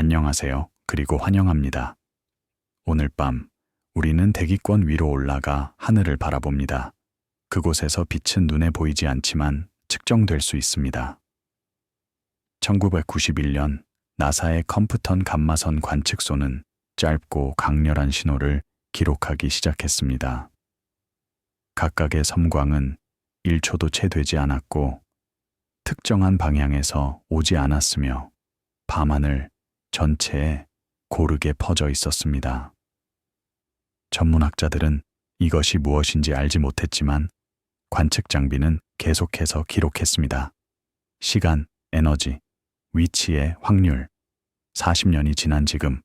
안녕하세요. 그리고 환영합니다. 오늘 밤 우리는 대기권 위로 올라가 하늘을 바라봅니다. 그곳에서 빛은 눈에 보이지 않지만 측정될 수 있습니다. 1991년 나사의 컴프턴 감마선 관측소는 짧고 강렬한 신호를 기록하기 시작했습니다. 각각의 섬광은 1초도 채 되지 않았고 특정한 방향에서 오지 않았으며 밤하늘 전체에 고르게 퍼져 있었습니다. 전문학자들은 이것이 무엇인지 알지 못했지만 관측 장비는 계속해서 기록했습니다. 시간, 에너지, 위치의 확률. 40년이 지난 지금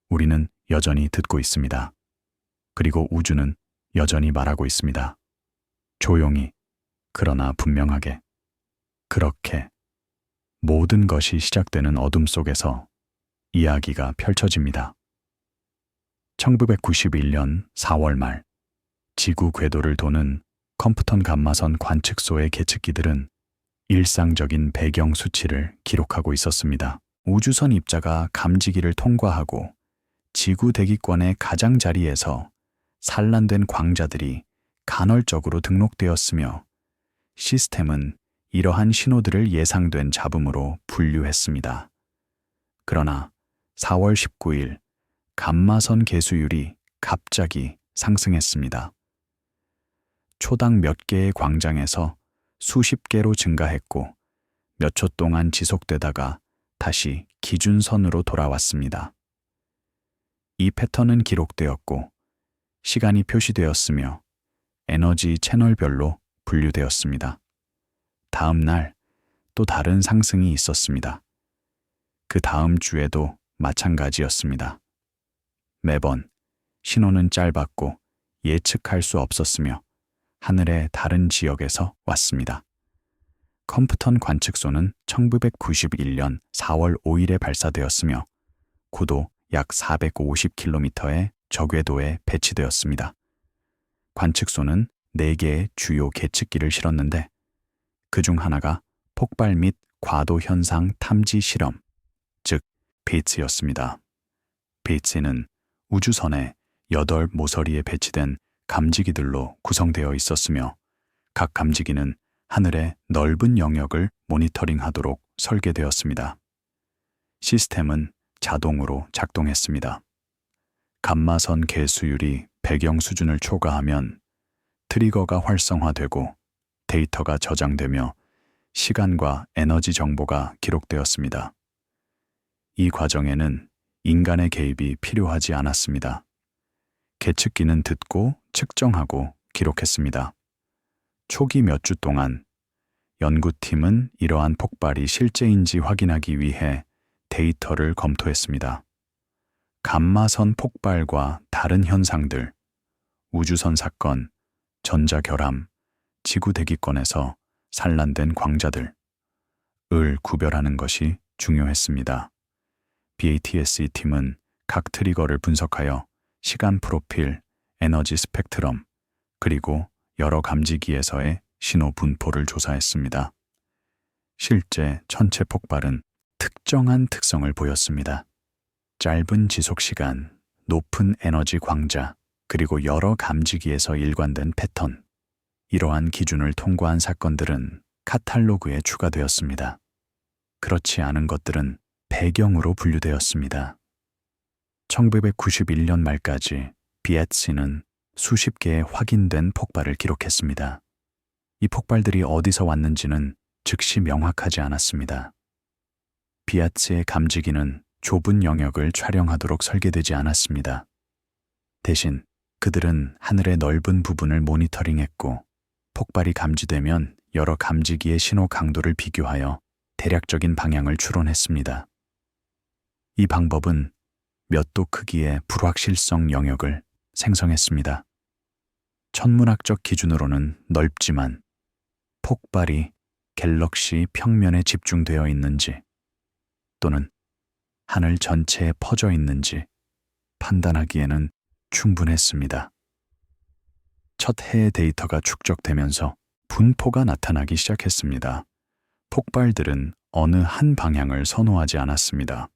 우리는 여전히 듣고 있습니다. 그리고 우주는 여전히 말하고 있습니다. 조용히, 그러나 분명하게. 그렇게 모든 것이 시작되는 어둠 속에서 이야기가 펼쳐집니다. 1991년 4월 말 지구 궤도를 도는 컴프턴 감마선 관측소의 계측기들은 일상적인 배경 수치를 기록하고 있었습니다. 우주선 입자가 감지기를 통과하고 지구 대기권의 가장자리에서 산란된 광자들이 간헐적으로 등록되었으며 시스템은 이러한 신호들을 예상된 잡음으로 분류했습니다. 그러나 4월 19일 감마선 개수율이 갑자기 상승했습니다. 초당 몇 개의 광장에서 수십 개로 증가했고 몇 초 동안 지속되다가 다시 기준선으로 돌아왔습니다. 이 패턴은 기록되었고 시간이 표시되었으며 에너지 채널별로 분류되었습니다. 다음 날 또 다른 상승이 있었습니다. 그 다음 주에도 마찬가지였습니다. 매번 신호는 짧았고 예측할 수 없었으며 하늘의 다른 지역에서 왔습니다. 컴프턴 관측소는 1991년 4월 5일에 발사되었으며 고도 약 450km의 저궤도에 배치되었습니다. 관측소는 4개의 주요 계측기를 실었는데 그중 하나가 폭발 및 과도 현상 탐지 실험, 즉 베이츠였습니다. 베이츠는 우주선의 8 모서리에 배치된 감지기들로 구성되어 있었으며 각 감지기는 하늘의 넓은 영역을 모니터링하도록 설계되었습니다. 시스템은 자동으로 작동했습니다. 감마선 개수율이 배경 수준을 초과하면 트리거가 활성화되고 데이터가 저장되며 시간과 에너지 정보가 기록되었습니다. 이 과정에는 인간의 개입이 필요하지 않았습니다. 계측기는 듣고 측정하고 기록했습니다. 초기 몇 주 동안 연구팀은 이러한 폭발이 실제인지 확인하기 위해 데이터를 검토했습니다. 감마선 폭발과 다른 현상들, 우주선 사건, 전자결함, 지구 대기권에서 산란된 광자들을 구별하는 것이 중요했습니다. BATSE 팀은 각 트리거를 분석하여 시간 프로필, 에너지 스펙트럼, 그리고 여러 감지기에서의 신호 분포를 조사했습니다. 실제 천체 폭발은 특정한 특성을 보였습니다. 짧은 지속 시간, 높은 에너지 광자, 그리고 여러 감지기에서 일관된 패턴. 이러한 기준을 통과한 사건들은 카탈로그에 추가되었습니다. 그렇지 않은 것들은 배경으로 분류되었습니다. 1991년 말까지 BATSE는 수십 개의 확인된 폭발을 기록했습니다. 이 폭발들이 어디서 왔는지는 즉시 명확하지 않았습니다. BATSE의 감지기는 좁은 영역을 촬영하도록 설계되지 않았습니다. 대신 그들은 하늘의 넓은 부분을 모니터링했고 폭발이 감지되면 여러 감지기의 신호 강도를 비교하여 대략적인 방향을 추론했습니다. 이 방법은 몇 도 크기의 불확실성 영역을 생성했습니다. 천문학적 기준으로는 넓지만 폭발이 갤럭시 평면에 집중되어 있는지 또는 하늘 전체에 퍼져 있는지 판단하기에는 충분했습니다. 첫 해의 데이터가 축적되면서 분포가 나타나기 시작했습니다. 폭발들은 어느 한 방향을 선호하지 않았습니다.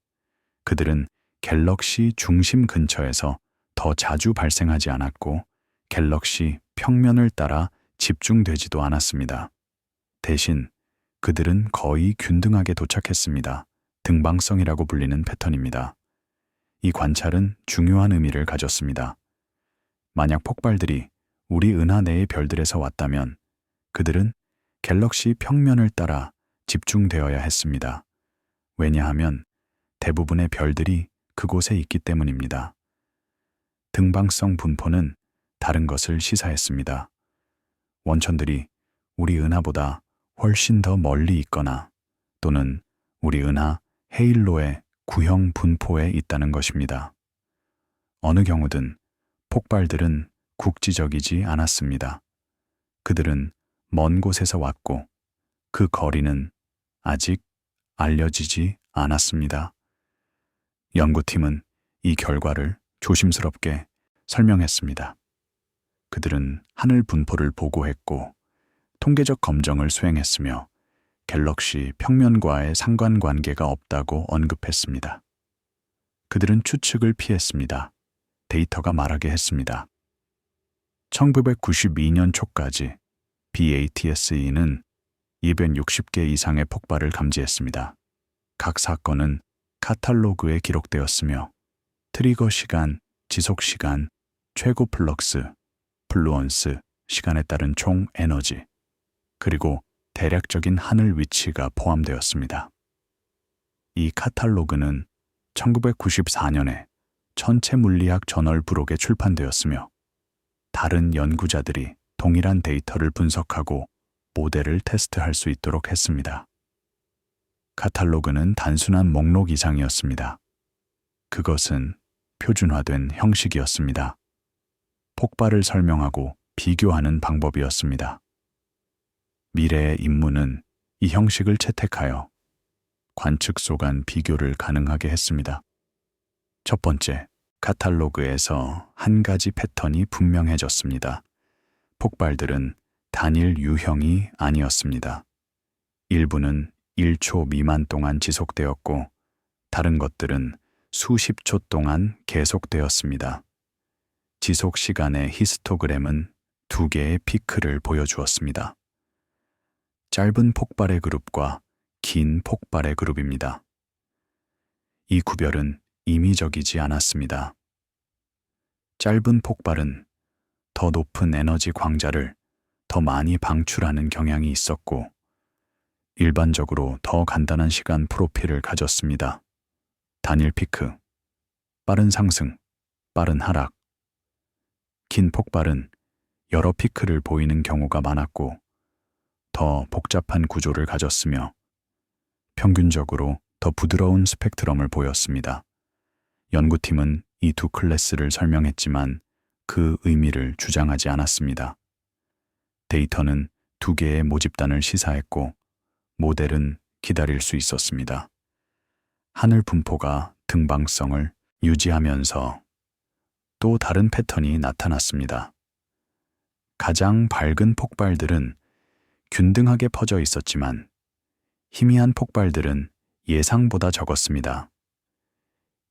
그들은 갤럭시 중심 근처에서 더 자주 발생하지 않았고 갤럭시 평면을 따라 집중되지도 않았습니다. 대신 그들은 거의 균등하게 도착했습니다. 등방성이라고 불리는 패턴입니다. 이 관찰은 중요한 의미를 가졌습니다. 만약 폭발들이 우리 은하 내의 별들에서 왔다면 그들은 갤럭시 평면을 따라 집중되어야 했습니다. 왜냐하면 대부분의 별들이 그곳에 있기 때문입니다. 등방성 분포는 다른 것을 시사했습니다. 원천들이 우리 은하보다 훨씬 더 멀리 있거나 또는 우리 은하 헤일로의 구형 분포에 있다는 것입니다. 어느 경우든 폭발들은 국지적이지 않았습니다. 그들은 먼 곳에서 왔고 그 거리는 아직 알려지지 않았습니다. 연구팀은 이 결과를 조심스럽게 설명했습니다. 그들은 하늘 분포를 보고했고 통계적 검정을 수행했으며 갤럭시 평면과의 상관관계가 없다고 언급했습니다. 그들은 추측을 피했습니다. 데이터가 말하게 했습니다. 1992년 초까지 BATSE는 260개 이상의 폭발을 감지했습니다. 각 사건은 카탈로그에 기록되었으며 트리거 시간, 지속 시간, 최고 플럭스, 플루언스, 시간에 따른 총 에너지, 그리고 대략적인 하늘 위치가 포함되었습니다. 이 카탈로그는 1994년에 천체물리학 저널 부록에 출판되었으며 다른 연구자들이 동일한 데이터를 분석하고 모델을 테스트할 수 있도록 했습니다. 카탈로그는 단순한 목록 이상이었습니다. 그것은 표준화된 형식이었습니다. 폭발을 설명하고 비교하는 방법이었습니다. 미래의 임무는 이 형식을 채택하여 관측소 간 비교를 가능하게 했습니다. 첫 번째, 카탈로그에서 한 가지 패턴이 분명해졌습니다. 폭발들은 단일 유형이 아니었습니다. 일부는 1초 미만 동안 지속되었고 다른 것들은 수십 초 동안 계속되었습니다. 지속 시간의 히스토그램은 두 개의 피크를 보여주었습니다. 짧은 폭발의 그룹과 긴 폭발의 그룹입니다. 이 구별은 임의적이지 않았습니다. 짧은 폭발은 더 높은 에너지 광자를 더 많이 방출하는 경향이 있었고 일반적으로 더 간단한 시간 프로필을 가졌습니다. 단일 피크, 빠른 상승, 빠른 하락. 긴 폭발은 여러 피크를 보이는 경우가 많았고 더 복잡한 구조를 가졌으며 평균적으로 더 부드러운 스펙트럼을 보였습니다. 연구팀은 이 두 클래스를 설명했지만 그 의미를 주장하지 않았습니다. 데이터는 두 개의 모집단을 시사했고 모델은 기다릴 수 있었습니다. 하늘 분포가 등방성을 유지하면서 또 다른 패턴이 나타났습니다. 가장 밝은 폭발들은 균등하게 퍼져 있었지만 희미한 폭발들은 예상보다 적었습니다.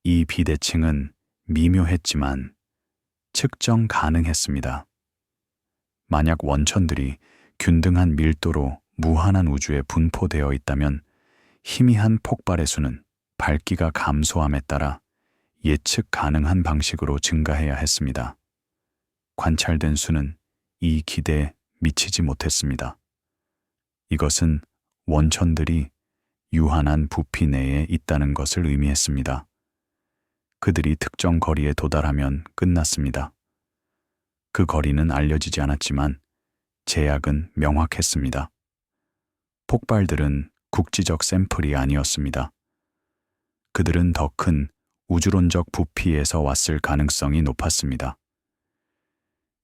이 비대칭은 미묘했지만 측정 가능했습니다. 만약 원천들이 균등한 밀도로 무한한 우주에 분포되어 있다면 희미한 폭발의 수는 밝기가 감소함에 따라 예측 가능한 방식으로 증가해야 했습니다. 관찰된 수는 이 기대에 미치지 못했습니다. 이것은 원천들이 유한한 부피 내에 있다는 것을 의미했습니다. 그들이 특정 거리에 도달하면 끝났습니다. 그 거리는 알려지지 않았지만 제약은 명확했습니다. 폭발들은 국지적 샘플이 아니었습니다. 그들은 더 큰 우주론적 부피에서 왔을 가능성이 높았습니다.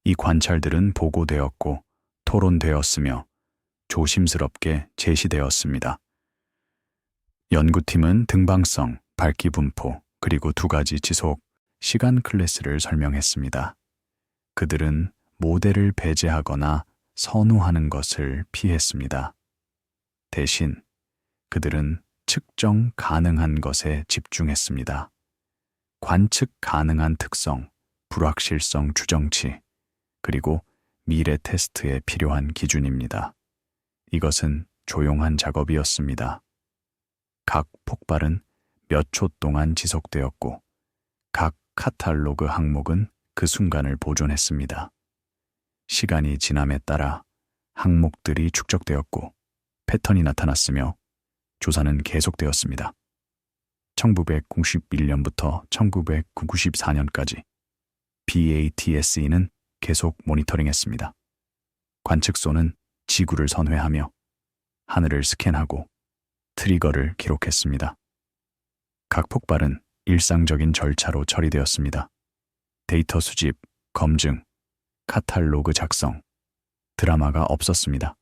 이 관찰들은 보고되었고 토론되었으며 조심스럽게 제시되었습니다. 연구팀은 등방성, 밝기 분포, 그리고 두 가지 지속, 시간 클래스를 설명했습니다. 그들은 모델을 배제하거나 선호하는 것을 피했습니다. 대신 그들은 측정 가능한 것에 집중했습니다. 관측 가능한 특성, 불확실성 추정치, 그리고 미래 테스트에 필요한 기준입니다. 이것은 조용한 작업이었습니다. 각 폭발은 몇 초 동안 지속되었고, 각 카탈로그 항목은 그 순간을 보존했습니다. 시간이 지남에 따라 항목들이 축적되었고, 패턴이 나타났으며 조사는 계속되었습니다. 1991년부터 1994년까지 BATSE는 계속 모니터링했습니다. 관측소는 지구를 선회하며 하늘을 스캔하고 트리거를 기록했습니다. 각 폭발은 일상적인 절차로 처리되었습니다. 데이터 수집, 검증, 카탈로그 작성, 드라마가 없었습니다.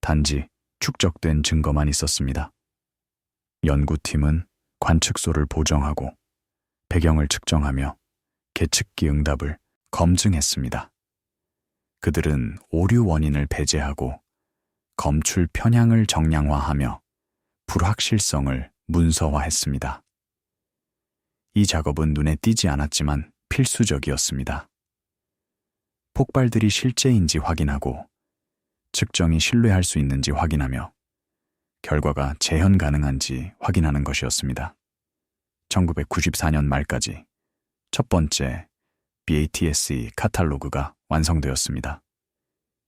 단지 축적된 증거만 있었습니다. 연구팀은 관측소를 보정하고 배경을 측정하며 계측기 응답을 검증했습니다. 그들은 오류 원인을 배제하고 검출 편향을 정량화하며 불확실성을 문서화했습니다. 이 작업은 눈에 띄지 않았지만 필수적이었습니다. 폭발들이 실제인지 확인하고 측정이 신뢰할 수 있는지 확인하며 결과가 재현 가능한지 확인하는 것이었습니다. 1994년 말까지 첫 번째 BATSE 카탈로그가 완성되었습니다.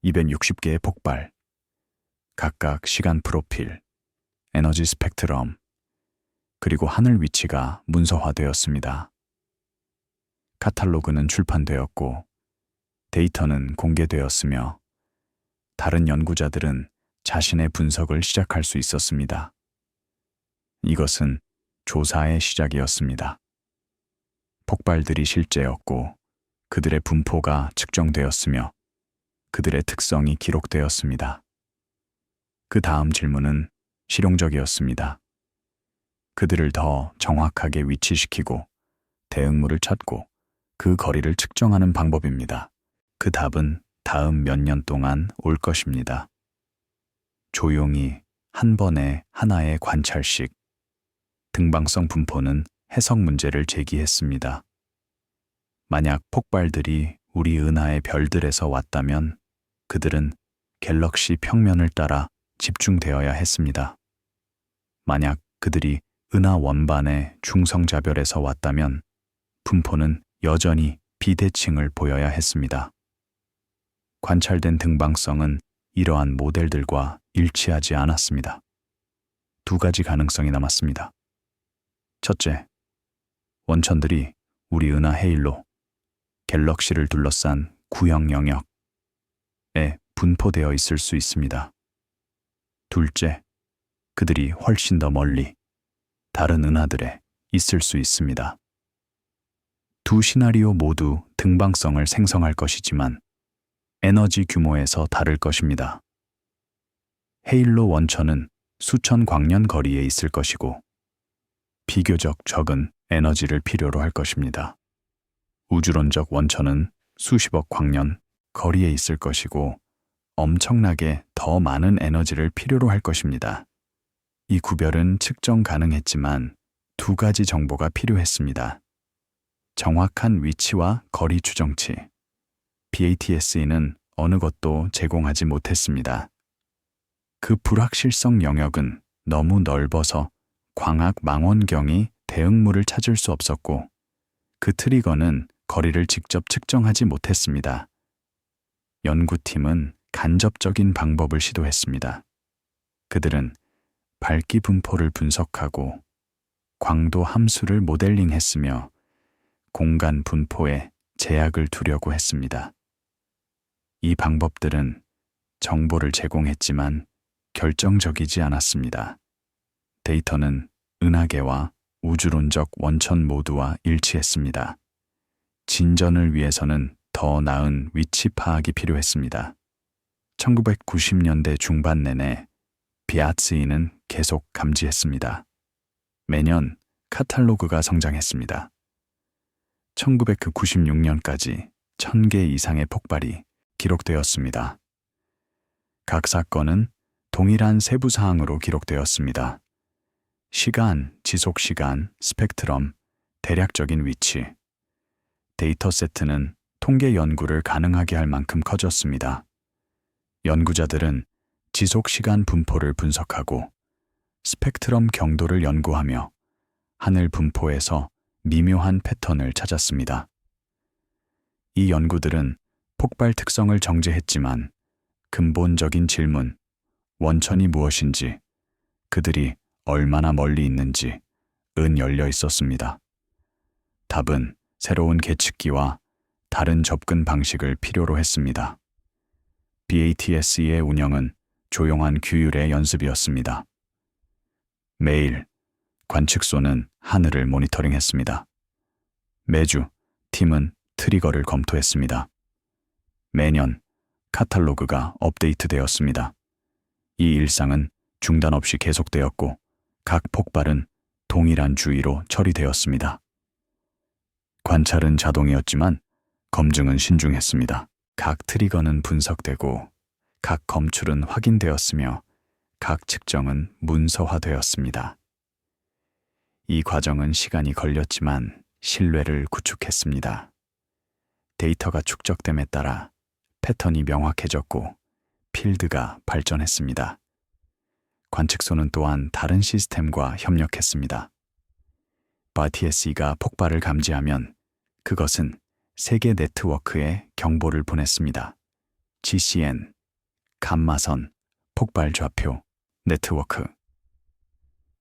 260개의 폭발, 각각 시간 프로필, 에너지 스펙트럼, 그리고 하늘 위치가 문서화되었습니다. 카탈로그는 출판되었고 데이터는 공개되었으며 다른 연구자들은 자신의 분석을 시작할 수 있었습니다. 이것은 조사의 시작이었습니다. 폭발들이 실제였고 그들의 분포가 측정되었으며 그들의 특성이 기록되었습니다. 그 다음 질문은 실용적이었습니다. 그들을 더 정확하게 위치시키고 대응물을 찾고 그 거리를 측정하는 방법입니다. 그 답은 다음 몇 년 동안 올 것입니다. 조용히 한 번에 하나의 관찰식, 등방성 분포는 해석 문제를 제기했습니다. 만약 폭발들이 우리 은하의 별들에서 왔다면 그들은 갤럭시 평면을 따라 집중되어야 했습니다. 만약 그들이 은하 원반의 중성자별에서 왔다면 분포는 여전히 비대칭을 보여야 했습니다. 관찰된 등방성은 이러한 모델들과 일치하지 않았습니다. 두 가지 가능성이 남았습니다. 첫째, 원천들이 우리 은하 헤일로, 갤럭시를 둘러싼 구형 영역에 분포되어 있을 수 있습니다. 둘째, 그들이 훨씬 더 멀리 다른 은하들에 있을 수 있습니다. 두 시나리오 모두 등방성을 생성할 것이지만 에너지 규모에서 다를 것입니다. 헤일로 원천은 수천 광년 거리에 있을 것이고 비교적 적은 에너지를 필요로 할 것입니다. 우주론적 원천은 수십억 광년 거리에 있을 것이고 엄청나게 더 많은 에너지를 필요로 할 것입니다. 이 구별은 측정 가능했지만 두 가지 정보가 필요했습니다. 정확한 위치와 거리 추정치. BATSE는 어느 것도 제공하지 못했습니다. 그 불확실성 영역은 너무 넓어서 광학 망원경이 대응물을 찾을 수 없었고 그 트리거는 거리를 직접 측정하지 못했습니다. 연구팀은 간접적인 방법을 시도했습니다. 그들은 밝기 분포를 분석하고 광도 함수를 모델링했으며 공간 분포에 제약을 두려고 했습니다. 이 방법들은 정보를 제공했지만 결정적이지 않았습니다. 데이터는 은하계와 우주론적 원천 모두와 일치했습니다. 진전을 위해서는 더 나은 위치 파악이 필요했습니다. 1990년대 중반 내내 BATSE는 계속 감지했습니다. 매년 카탈로그가 성장했습니다. 1996년까지 1000개 이상의 폭발이 기록되었습니다. 각 사건은 동일한 세부 사항으로 기록되었습니다. 시간, 지속시간, 스펙트럼, 대략적인 위치. 데이터 세트는 통계 연구를 가능하게 할 만큼 커졌습니다. 연구자들은 지속시간 분포를 분석하고 스펙트럼 경도를 연구하며 하늘 분포에서 미묘한 패턴을 찾았습니다. 이 연구들은 폭발 특성을 정제했지만 근본적인 질문, 원천이 무엇인지, 그들이 얼마나 멀리 있는지 은 열려 있었습니다. 답은 새로운 계측기와 다른 접근 방식을 필요로 했습니다. BATSE의 운영은 조용한 규율의 연습이었습니다. 매일 관측소는 하늘을 모니터링했습니다. 매주 팀은 트리거를 검토했습니다. 매년 카탈로그가 업데이트되었습니다. 이 일상은 중단 없이 계속되었고 각 폭발은 동일한 주의로 처리되었습니다. 관찰은 자동이었지만 검증은 신중했습니다. 각 트리거는 분석되고 각 검출은 확인되었으며 각 측정은 문서화되었습니다. 이 과정은 시간이 걸렸지만 신뢰를 구축했습니다. 데이터가 축적됨에 따라 패턴이 명확해졌고 필드가 발전했습니다. 관측소는 또한 다른 시스템과 협력했습니다. BATSE가 폭발을 감지하면 그것은 세계 네트워크에 경보를 보냈습니다. GCN, 감마선, 폭발 좌표, 네트워크.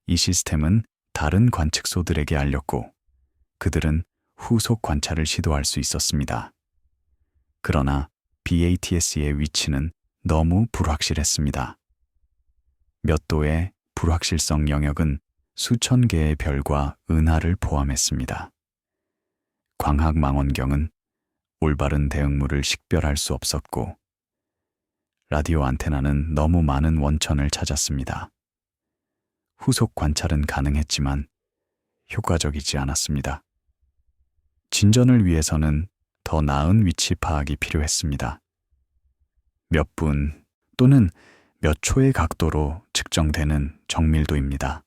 이 시스템은 다른 관측소들에게 알렸고 그들은 후속 관찰을 시도할 수 있었습니다. 그러나 BATSE의 위치는 너무 불확실했습니다. 몇 도의 불확실성 영역은 수천 개의 별과 은하를 포함했습니다. 광학 망원경은 올바른 대응물을 식별할 수 없었고 라디오 안테나는 너무 많은 원천을 찾았습니다. 후속 관찰은 가능했지만 효과적이지 않았습니다. 진전을 위해서는 더 나은 위치 파악이 필요했습니다. 몇 분 또는 몇 초의 각도로 측정되는 정밀도입니다.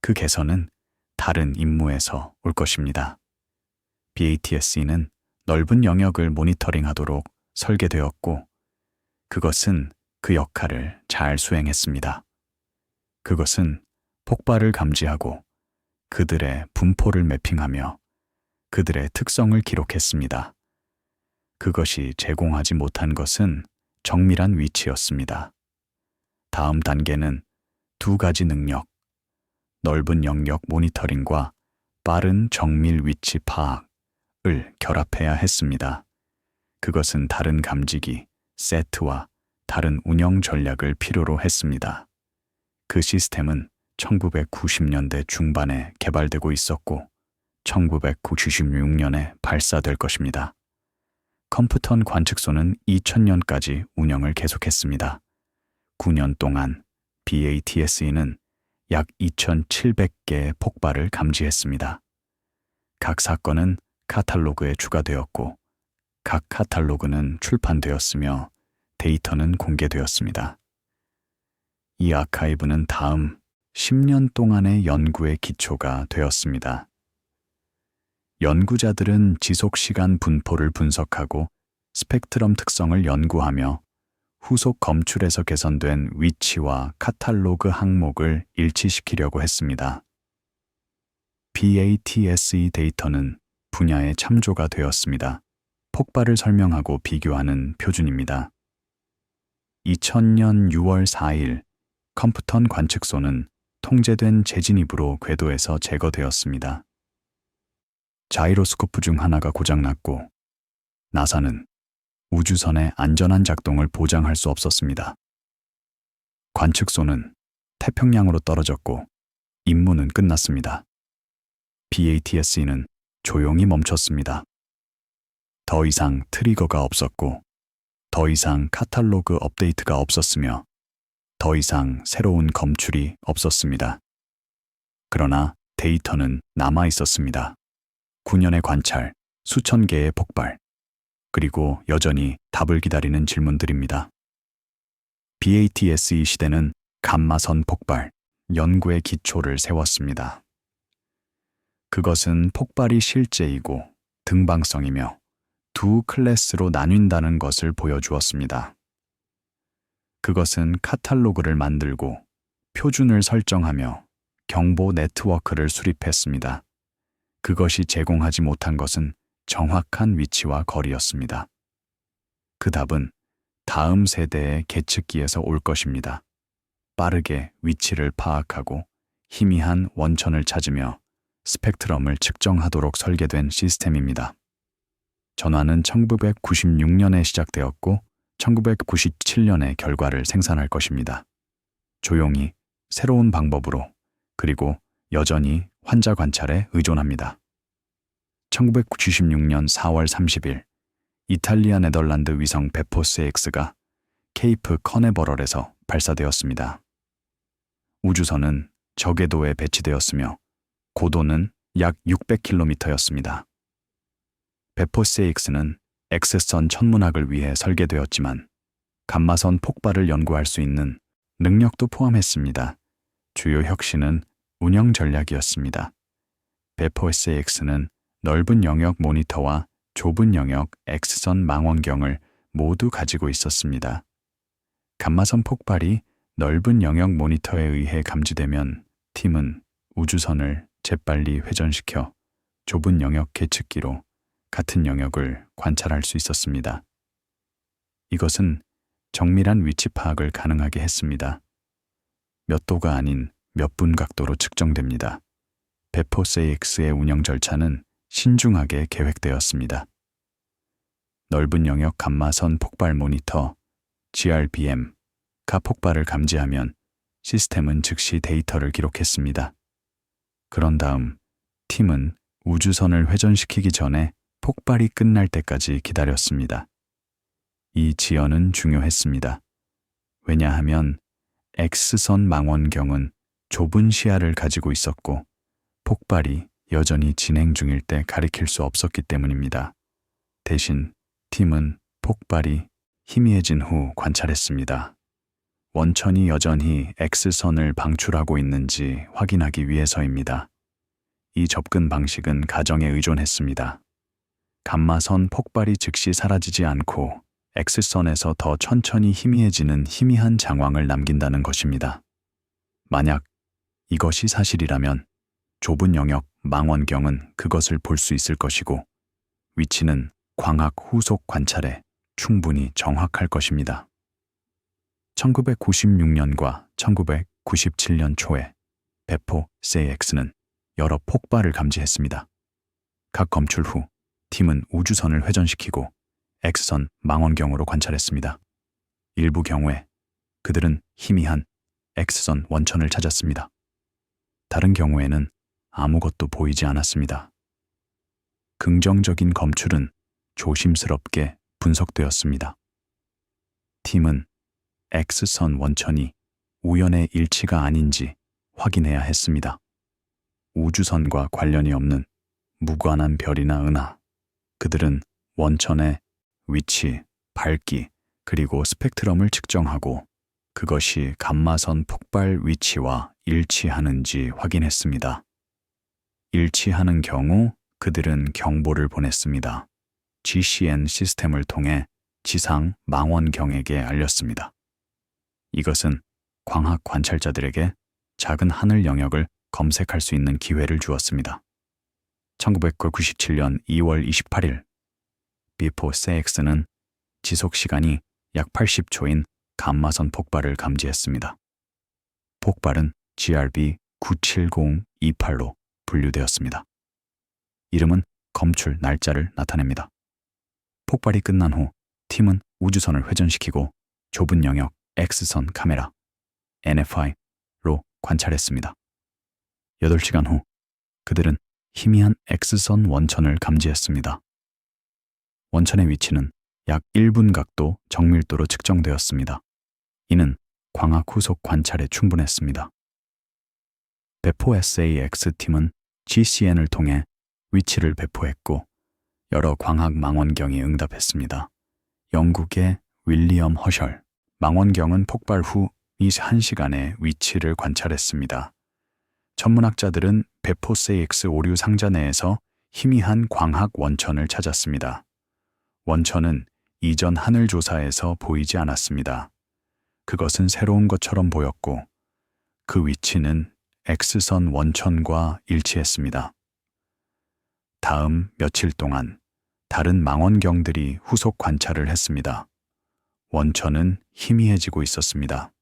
그 개선은 다른 임무에서 올 것입니다. BATSE는 넓은 영역을 모니터링하도록 설계되었고 그것은 그 역할을 잘 수행했습니다. 그것은 폭발을 감지하고 그들의 분포를 매핑하며 그들의 특성을 기록했습니다. 그것이 제공하지 못한 것은 정밀한 위치였습니다. 다음 단계는 두 가지 능력, 넓은 영역 모니터링과 빠른 정밀 위치 파악을 결합해야 했습니다. 그것은 다른 감지기, 세트와 다른 운영 전략을 필요로 했습니다. 그 시스템은 1990년대 중반에 개발되고 있었고 1996년에 발사될 것입니다. 컴프턴 관측소는 2000년까지 운영을 계속했습니다. 9년 동안 BATSE는 약 2,700개의 폭발을 감지했습니다. 각 사건은 카탈로그에 추가되었고 각 카탈로그는 출판되었으며 데이터는 공개되었습니다. 이 아카이브는 다음 10년 동안의 연구의 기초가 되었습니다. 연구자들은 지속시간 분포를 분석하고 스펙트럼 특성을 연구하며 후속 검출에서 개선된 위치와 카탈로그 항목을 일치시키려고 했습니다. BATSE 데이터는 분야의 참조가 되었습니다. 폭발을 설명하고 비교하는 표준입니다. 2000년 6월 4일 컴프턴 관측소는 통제된 재진입으로 궤도에서 제거되었습니다. 자이로스코프 중 하나가 고장났고 나사는 우주선의 안전한 작동을 보장할 수 없었습니다. 관측소는 태평양으로 떨어졌고 임무는 끝났습니다. BATSE는 조용히 멈췄습니다. 더 이상 트리거가 없었고 더 이상 카탈로그 업데이트가 없었으며 더 이상 새로운 검출이 없었습니다. 그러나 데이터는 남아 있었습니다. 9년의 관찰, 수천 개의 폭발, 그리고 여전히 답을 기다리는 질문들입니다. BATSE 시대는 감마선 폭발, 연구의 기초를 세웠습니다. 그것은 폭발이 실제이고 등방성이며 두 클래스로 나뉜다는 것을 보여주었습니다. 그것은 카탈로그를 만들고 표준을 설정하며 경보 네트워크를 수립했습니다. 그것이 제공하지 못한 것은 정확한 위치와 거리였습니다. 그 답은 다음 세대의 계측기에서 올 것입니다. 빠르게 위치를 파악하고 희미한 원천을 찾으며 스펙트럼을 측정하도록 설계된 시스템입니다. 전화는 1996년에 시작되었고 1997년에 결과를 생산할 것입니다. 조용히 새로운 방법으로 그리고 여전히 환자 관찰에 의존합니다. 1996년 4월 30일 이탈리아 네덜란드 위성 베포스 X가 케이프 커네버럴에서 발사되었습니다. 우주선은 저궤도에 배치되었으며 고도는 약 600km였습니다. 베포스 X는 X선 천문학을 위해 설계되었지만 감마선 폭발을 연구할 수 있는 능력도 포함했습니다. 주요 혁신은 운영 전략이었습니다. 베포스 X는 넓은 영역 모니터와 좁은 영역 X선 망원경을 모두 가지고 있었습니다. 감마선 폭발이 넓은 영역 모니터에 의해 감지되면 팀은 우주선을 재빨리 회전시켜 좁은 영역 계측기로 같은 영역을 관찰할 수 있었습니다. 이것은 정밀한 위치 파악을 가능하게 했습니다. 몇 도가 아닌 몇 분 각도로 측정됩니다. 베포스 X의 운영 절차는 신중하게 계획되었습니다. 넓은 영역 감마선 폭발 모니터 GRBM 가 폭발을 감지하면 시스템은 즉시 데이터를 기록했습니다. 그런 다음 팀은 우주선을 회전시키기 전에 폭발이 끝날 때까지 기다렸습니다. 이 지연은 중요했습니다. 왜냐하면 X선 망원경은 좁은 시야를 가지고 있었고 폭발이 여전히 진행 중일 때 가리킬 수 없었기 때문입니다. 대신 팀은 폭발이 희미해진 후 관찰했습니다. 원천이 여전히 X선을 방출하고 있는지 확인하기 위해서입니다. 이 접근 방식은 가정에 의존했습니다. 감마선 폭발이 즉시 사라지지 않고 X선에서 더 천천히 희미해지는 희미한 장황을 남긴다는 것입니다. 만약 이것이 사실이라면 좁은 영역 망원경은 그것을 볼 수 있을 것이고 위치는 광학 후속 관찰에 충분히 정확할 것입니다. 1996년과 1997년 초에 베포스 X는 여러 폭발을 감지했습니다. 각 검출 후 팀은 우주선을 회전시키고 X선 망원경으로 관찰했습니다. 일부 경우에 그들은 희미한 X선 원천을 찾았습니다. 다른 경우에는 아무것도 보이지 않았습니다. 긍정적인 검출은 조심스럽게 분석되었습니다. 팀은 X선 원천이 우연의 일치가 아닌지 확인해야 했습니다. 우주선과 관련이 없는 무관한 별이나 은하, 그들은 원천의 위치, 밝기, 그리고 스펙트럼을 측정하고 그것이 감마선 폭발 위치와 일치하는지 확인했습니다. 일치하는 경우 그들은 경보를 보냈습니다. GCN 시스템을 통해 지상 망원경에게 알렸습니다. 이것은 광학 관찰자들에게 작은 하늘 영역을 검색할 수 있는 기회를 주었습니다. 1997년 2월 28일 베포스 X는 지속 시간이 약 80초인 감마선 폭발을 감지했습니다. 폭발은 GRB 97028로 분류되었습니다. 이름은 검출 날짜를 나타냅니다. 폭발이 끝난 후 팀은 우주선을 회전시키고 좁은 영역 X선 카메라 NFI로 관찰했습니다. 8시간 후 그들은 희미한 X선 원천을 감지했습니다. 원천의 위치는 약 1분 각도 정밀도로 측정되었습니다. 이는 광학 후속 관찰에 충분했습니다. 베포스 X팀은 GCN을 통해 위치를 배포했고 여러 광학 망원경이 응답했습니다. 영국의 윌리엄 허셜 망원경은 폭발 후 이 1시간의 위치를 관찰했습니다. 천문학자들은 베포세이엑스 오류 상자 내에서 희미한 광학 원천을 찾았습니다. 원천은 이전 하늘 조사에서 보이지 않았습니다. 그것은 새로운 것처럼 보였고 그 위치는 X선 원천과 일치했습니다. 다음 며칠 동안 다른 망원경들이 후속 관찰을 했습니다. 원천은 희미해지고 있었습니다.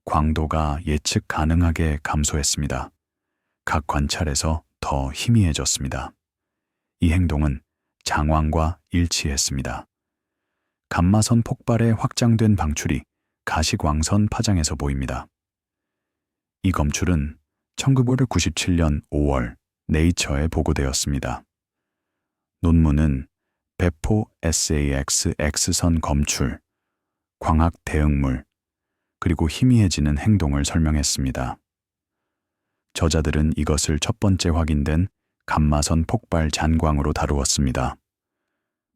광도가 예측 가능하게 감소했습니다. 각 관찰에서 더 희미해졌습니다. 이 행동은 장왕과 일치했습니다. 감마선 폭발에 확장된 방출이 가시광선 파장에서 보입니다. 이 검출은 1997년 5월 네이처에 보고되었습니다. 논문은 배포 SAX X선 검출, 광학 대응물, 그리고 희미해지는 행동을 설명했습니다. 저자들은 이것을 첫 번째 확인된 감마선 폭발 잔광으로 다루었습니다.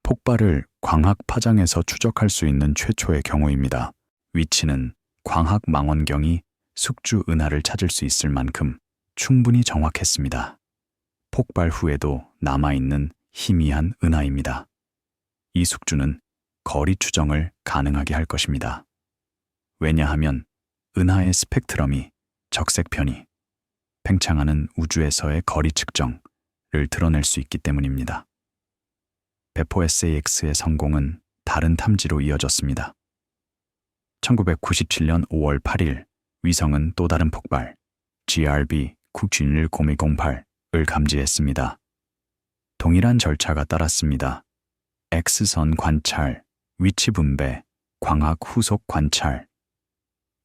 폭발을 광학 파장에서 추적할 수 있는 최초의 경우입니다. 위치는 광학 망원경이 숙주 은하를 찾을 수 있을 만큼 충분히 정확했습니다. 폭발 후에도 남아있는 희미한 은하입니다. 이 숙주는 거리 추정을 가능하게 할 것입니다. 왜냐하면 은하의 스펙트럼이 적색 편이 팽창하는 우주에서의 거리 측정을 드러낼 수 있기 때문입니다. 배포 SAX의 성공은 다른 탐지로 이어졌습니다. 1997년 5월 8일 위성은 또 다른 폭발 GRB 9G1008을 감지했습니다. 동일한 절차가 따랐습니다. X선 관찰, 위치 분배, 광학 후속 관찰.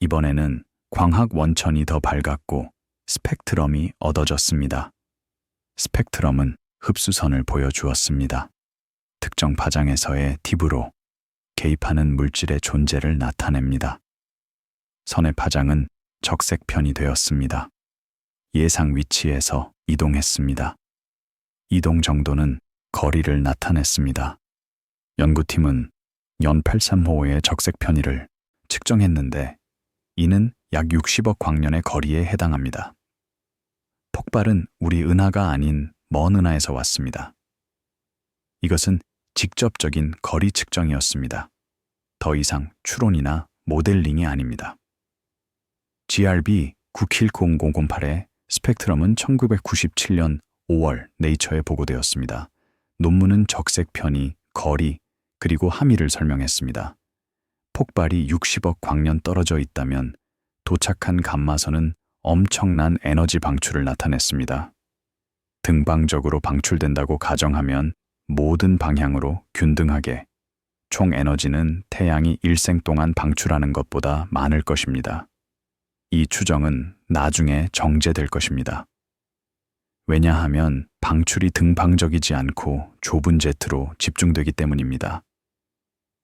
이번에는 광학 원천이 더 밝았고 스펙트럼이 얻어졌습니다. 스펙트럼은 흡수선을 보여주었습니다. 특정 파장에서의 딥으로 개입하는 물질의 존재를 나타냅니다. 선의 파장은 적색 편이 되었습니다. 예상 위치에서 이동했습니다. 이동 정도는 거리를 나타냈습니다. 연구팀은 연 835의 적색 편의를 측정했는데 이는 약 60억 광년의 거리에 해당합니다. 폭발은 우리 은하가 아닌 먼 은하에서 왔습니다. 이것은 직접적인 거리 측정이었습니다. 더 이상 추론이나 모델링이 아닙니다. GRB 9K0008의 스펙트럼은 1997년 5월 네이처에 보고되었습니다. 논문은 적색 편의, 거리, 그리고 함의를 설명했습니다. 폭발이 60억 광년 떨어져 있다면 도착한 감마선은 엄청난 에너지 방출을 나타냈습니다. 등방적으로 방출된다고 가정하면 모든 방향으로 균등하게 총 에너지는 태양이 일생 동안 방출하는 것보다 많을 것입니다. 이 추정은 나중에 정제될 것입니다. 왜냐하면 방출이 등방적이지 않고 좁은 제트로 집중되기 때문입니다.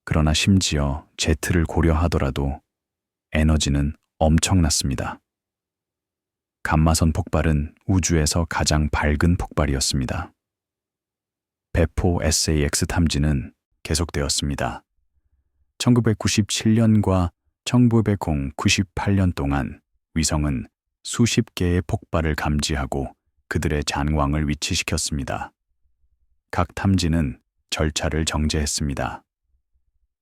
그러나 심지어 제트를 고려하더라도 에너지는 엄청났습니다. 감마선 폭발은 우주에서 가장 밝은 폭발이었습니다. 배포 SAX 탐지는 계속되었습니다. 1997년과 1998년 동안 위성은 수십 개의 폭발을 감지하고 그들의 잔광을 위치시켰습니다. 각 탐지는 절차를 정제했습니다.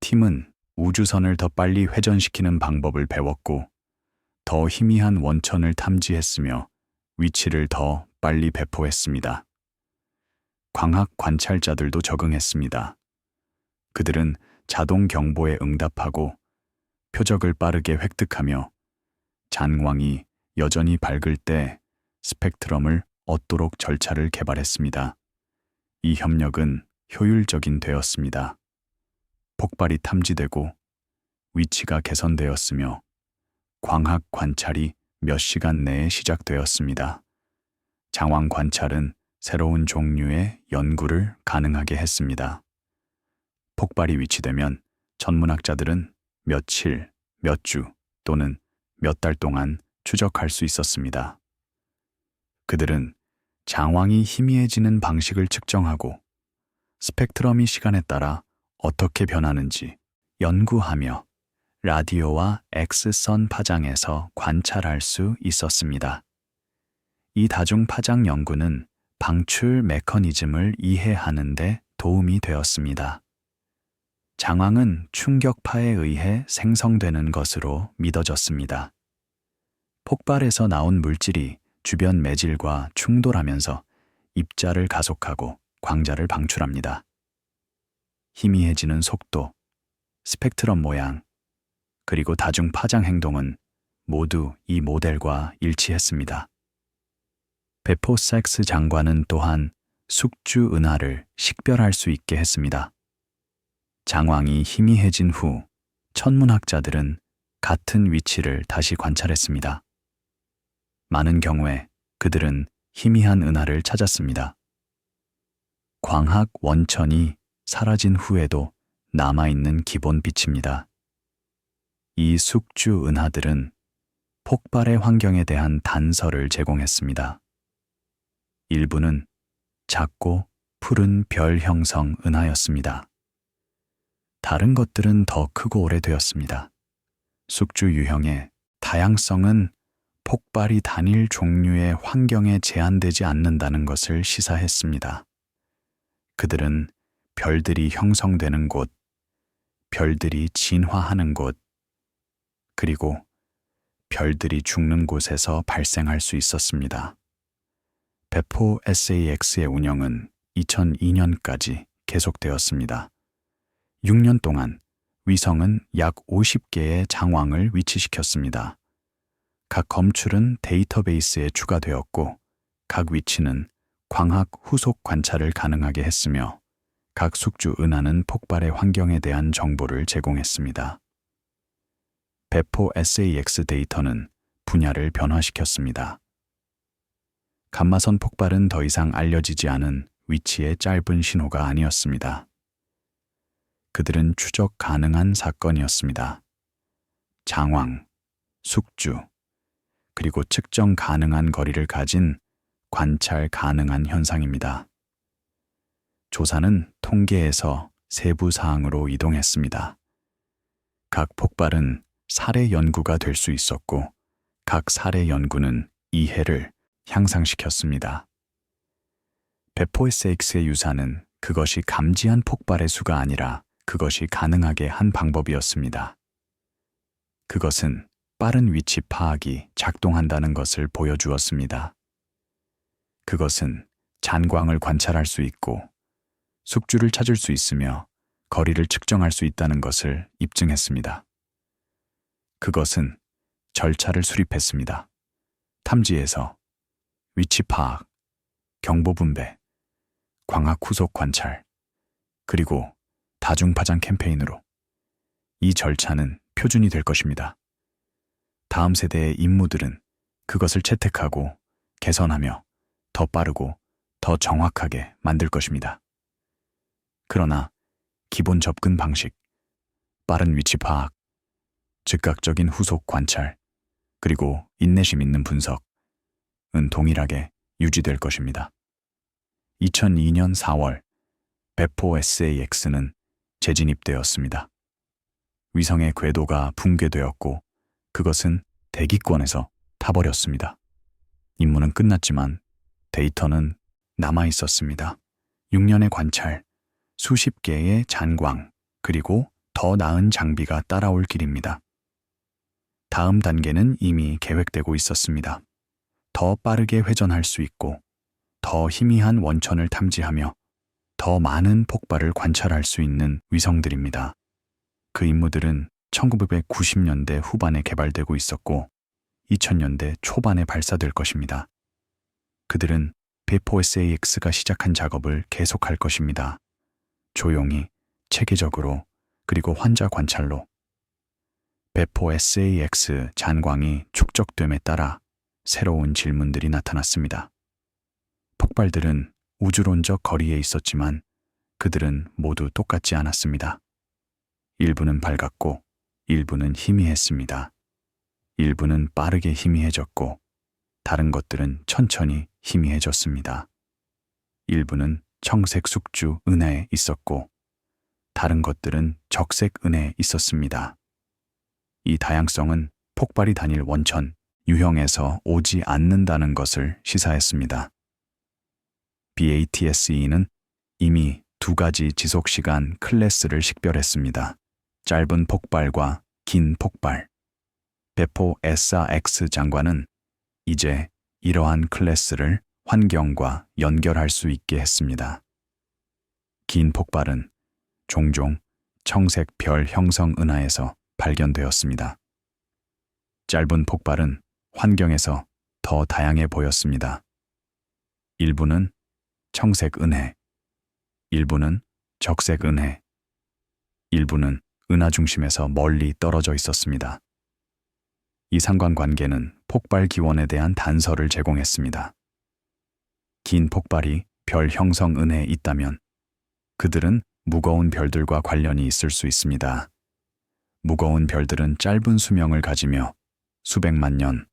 팀은 우주선을 더 빨리 회전시키는 방법을 배웠고 더 희미한 원천을 탐지했으며 위치를 더 빨리 배포했습니다. 광학 관찰자들도 적응했습니다. 그들은 자동 경보에 응답하고 표적을 빠르게 획득하며 잔광이 여전히 밝을 때 스펙트럼을 얻도록 절차를 개발했습니다. 이 협력은 효율적인 되었습니다. 폭발이 탐지되고 위치가 개선되었으며 광학 관찰이 몇 시간 내에 시작되었습니다. 장왕 관찰은 새로운 종류의 연구를 가능하게 했습니다. 폭발이 위치되면 천문학자들은 며칠, 몇 주 또는 몇 달 동안 추적할 수 있었습니다. 그들은 장왕이 희미해지는 방식을 측정하고 스펙트럼이 시간에 따라 어떻게 변하는지 연구하며 라디오와 X선 파장에서 관찰할 수 있었습니다. 이 다중 파장 연구는 방출 메커니즘을 이해하는 데 도움이 되었습니다. 장황은 충격파에 의해 생성되는 것으로 믿어졌습니다. 폭발에서 나온 물질이 주변 매질과 충돌하면서 입자를 가속하고 광자를 방출합니다. 희미해지는 속도, 스펙트럼 모양, 그리고 다중 파장 행동은 모두 이 모델과 일치했습니다. 베포섹스 장관은 또한 숙주 은하를 식별할 수 있게 했습니다. 장황이 희미해진 후 천문학자들은 같은 위치를 다시 관찰했습니다. 많은 경우에 그들은 희미한 은하를 찾았습니다. 광학 원천이 사라진 후에도 남아있는 기본 빛입니다. 이 숙주 은하들은 폭발의 환경에 대한 단서를 제공했습니다. 일부는 작고 푸른 별 형성 은하였습니다. 다른 것들은 더 크고 오래되었습니다. 숙주 유형의 다양성은 폭발이 단일 종류의 환경에 제한되지 않는다는 것을 시사했습니다. 그들은 별들이 형성되는 곳, 별들이 진화하는 곳, 그리고 별들이 죽는 곳에서 발생할 수 있었습니다. 베포 SAX의 운영은 2002년까지 계속되었습니다. 6년 동안 위성은 약 50개의 장왕을 위치시켰습니다. 각 검출은 데이터베이스에 추가되었고 각 위치는 광학 후속 관찰을 가능하게 했으며 각 숙주 은하는 폭발의 환경에 대한 정보를 제공했습니다. 베포 SAX 데이터는 분야를 변화시켰습니다. 감마선 폭발은 더 이상 알려지지 않은 위치의 짧은 신호가 아니었습니다. 그들은 추적 가능한 사건이었습니다. 장왕, 숙주, 그리고 측정 가능한 거리를 가진 관찰 가능한 현상입니다. 조사는 통계에서 세부 사항으로 이동했습니다. 각 폭발은 사례 연구가 될 수 있었고, 각 사례 연구는 이해를 향상시켰습니다. 베포 SAX의 유사는 그것이 감지한 폭발의 수가 아니라 그것이 가능하게 한 방법이었습니다. 그것은 빠른 위치 파악이 작동한다는 것을 보여주었습니다. 그것은 잔광을 관찰할 수 있고 숙주를 찾을 수 있으며 거리를 측정할 수 있다는 것을 입증했습니다. 그것은 절차를 수립했습니다. 탐지에서 위치 파악, 경보 분배, 광학 후속 관찰, 그리고 다중파장 캠페인으로 이 절차는 표준이 될 것입니다. 다음 세대의 임무들은 그것을 채택하고 개선하며 더 빠르고 더 정확하게 만들 것입니다. 그러나 기본 접근 방식, 빠른 위치 파악, 즉각적인 후속 관찰, 그리고 인내심 있는 분석은 동일하게 유지될 것입니다. 2002년 4월, 베포 SAX는 재진입되었습니다. 위성의 궤도가 붕괴되었고 그것은 대기권에서 타버렸습니다. 임무는 끝났지만 데이터는 남아 있었습니다. 6년의 관찰, 수십 개의 잔광, 그리고 더 나은 장비가 따라올 길입니다. 다음 단계는 이미 계획되고 있었습니다. 더 빠르게 회전할 수 있고 더 희미한 원천을 탐지하며 더 많은 폭발을 관찰할 수 있는 위성들입니다. 그 임무들은 1990년대 후반에 개발되고 있었고 2000년대 초반에 발사될 것입니다. 그들은 베포 SAX가 시작한 작업을 계속할 것입니다. 조용히, 체계적으로, 그리고 환자 관찰로. 베포 SAX 잔광이 축적됨에 따라 새로운 질문들이 나타났습니다. 폭발들은 우주론적 거리에 있었지만 그들은 모두 똑같지 않았습니다. 일부는 밝았고 일부는 희미했습니다. 일부는 빠르게 희미해졌고 다른 것들은 천천히 희미해졌습니다. 일부는 청색 숙주 은하에 있었고 다른 것들은 적색 은하에 있었습니다. 이 다양성은 폭발이 단일 원천, 유형에서 오지 않는다는 것을 시사했습니다. BATSE는 이미 두 가지 지속시간 클래스를 식별했습니다. 짧은 폭발과 긴 폭발. 배포 SRX 장관은 이제 이러한 클래스를 환경과 연결할 수 있게 했습니다. 긴 폭발은 종종 청색 별 형성 은하에서 발견되었습니다. 짧은 폭발은 환경에서 더 다양해 보였습니다. 일부는 청색 은해, 일부는 적색 은해, 일부는 은하 중심에서 멀리 떨어져 있었습니다. 이 상관관계는 폭발 기원에 대한 단서를 제공했습니다. 긴 폭발이 별 형성 은해에 있다면 그들은 무거운 별들과 관련이 있을 수 있습니다. 무거운 별들은 짧은 수명을 가지며 수백만 년,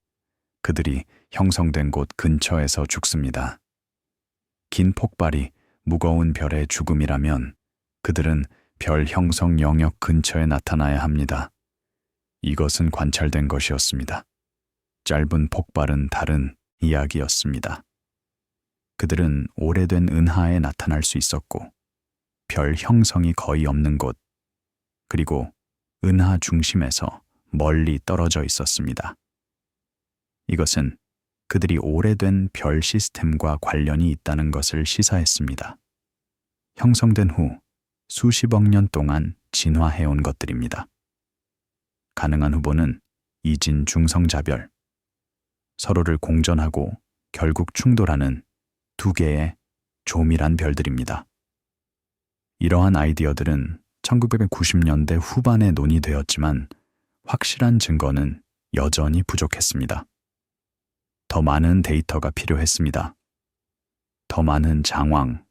그들이 형성된 곳 근처에서 죽습니다. 긴 폭발이 무거운 별의 죽음이라면 그들은 별 형성 영역 근처에 나타나야 합니다. 이것은 관찰된 것이었습니다. 짧은 폭발은 다른 이야기였습니다. 그들은 오래된 은하에 나타날 수 있었고, 별 형성이 거의 없는 곳, 그리고 은하 중심에서 멀리 떨어져 있었습니다. 이것은 그들이 오래된 별 시스템과 관련이 있다는 것을 시사했습니다. 형성된 후 수십억 년 동안 진화해온 것들입니다. 가능한 후보는 이진 중성자별, 서로를 공전하고 결국 충돌하는 두 개의 조밀한 별들입니다. 이러한 아이디어들은 1990년대 후반에 논의되었지만 확실한 증거는 여전히 부족했습니다. 더 많은 데이터가 필요했습니다. 더 많은 장황,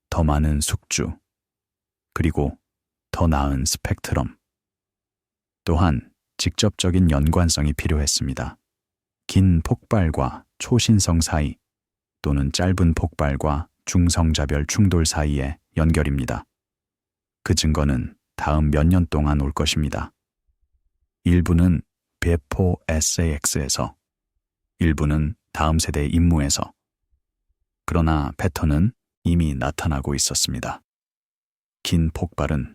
더 많은 숙주, 그리고 더 나은 스펙트럼. 또한 직접적인 연관성이 필요했습니다. 긴 폭발과 초신성 사이 또는 짧은 폭발과 중성자별 충돌 사이의 연결입니다. 그 증거는 다음 몇 년 동안 올 것입니다. 일부는 배포 SAX에서, 일부는 다음 세대의 임무에서. 그러나 패턴은 이미 나타나고 있었습니다. 긴 폭발은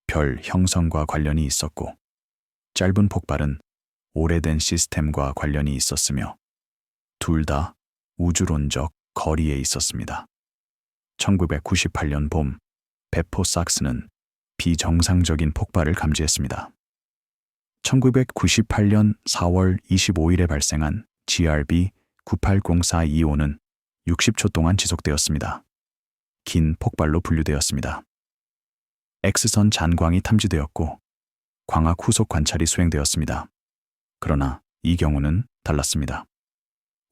별 형성과 관련이 있었고, 짧은 폭발은 오래된 시스템과 관련이 있었으며, 둘 다 우주론적 거리에 있었습니다. 1998년 봄, 배포 sak스는 비정상적인 폭발을 감지했습니다. 1998년 4월 25일에 발생한 GRB 980425는 60초 동안 지속되었습니다. 긴 폭발로 분류되었습니다. X선 잔광이 탐지되었고 광학 후속 관찰이 수행되었습니다. 그러나 이 경우는 달랐습니다.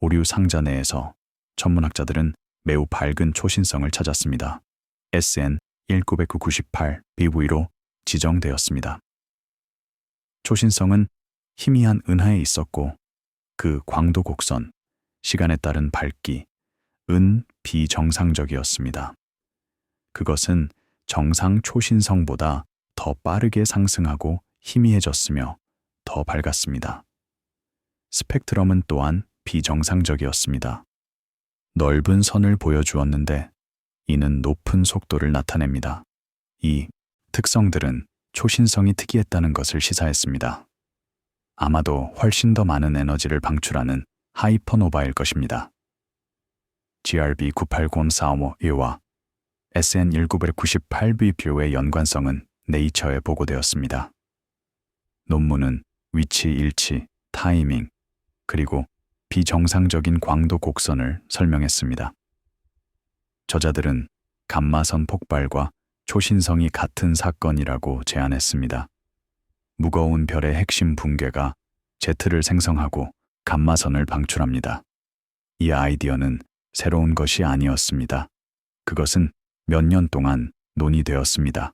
오류 상자 내에서 천문학자들은 매우 밝은 초신성을 찾았습니다. SN 19998 BV로 지정되었습니다. 초신성은 희미한 은하에 있었고 그 광도 곡선, 시간에 따른 밝기, 비정상적이었습니다. 그것은 정상 초신성보다 더 빠르게 상승하고 희미해졌으며 더 밝았습니다. 스펙트럼은 또한 비정상적이었습니다. 넓은 선을 보여주었는데 이는 높은 속도를 나타냅니다. 이 특성들은 초신성이 특이했다는 것을 시사했습니다. 아마도 훨씬 더 많은 에너지를 방출하는 하이퍼노바일 것입니다. GRB 980451와 SN 1998BP의 연관성은 네이처에 보고되었습니다. 논문은 위치 일치, 타이밍, 그리고 비정상적인 광도 곡선을 설명했습니다. 저자들은 감마선 폭발과 초신성이 같은 사건이라고 제안했습니다. 무거운 별의 핵심 붕괴가 제트를 생성하고 감마선을 방출합니다. 이 아이디어는 새로운 것이 아니었습니다. 그것은 몇 년 동안 논의되었습니다.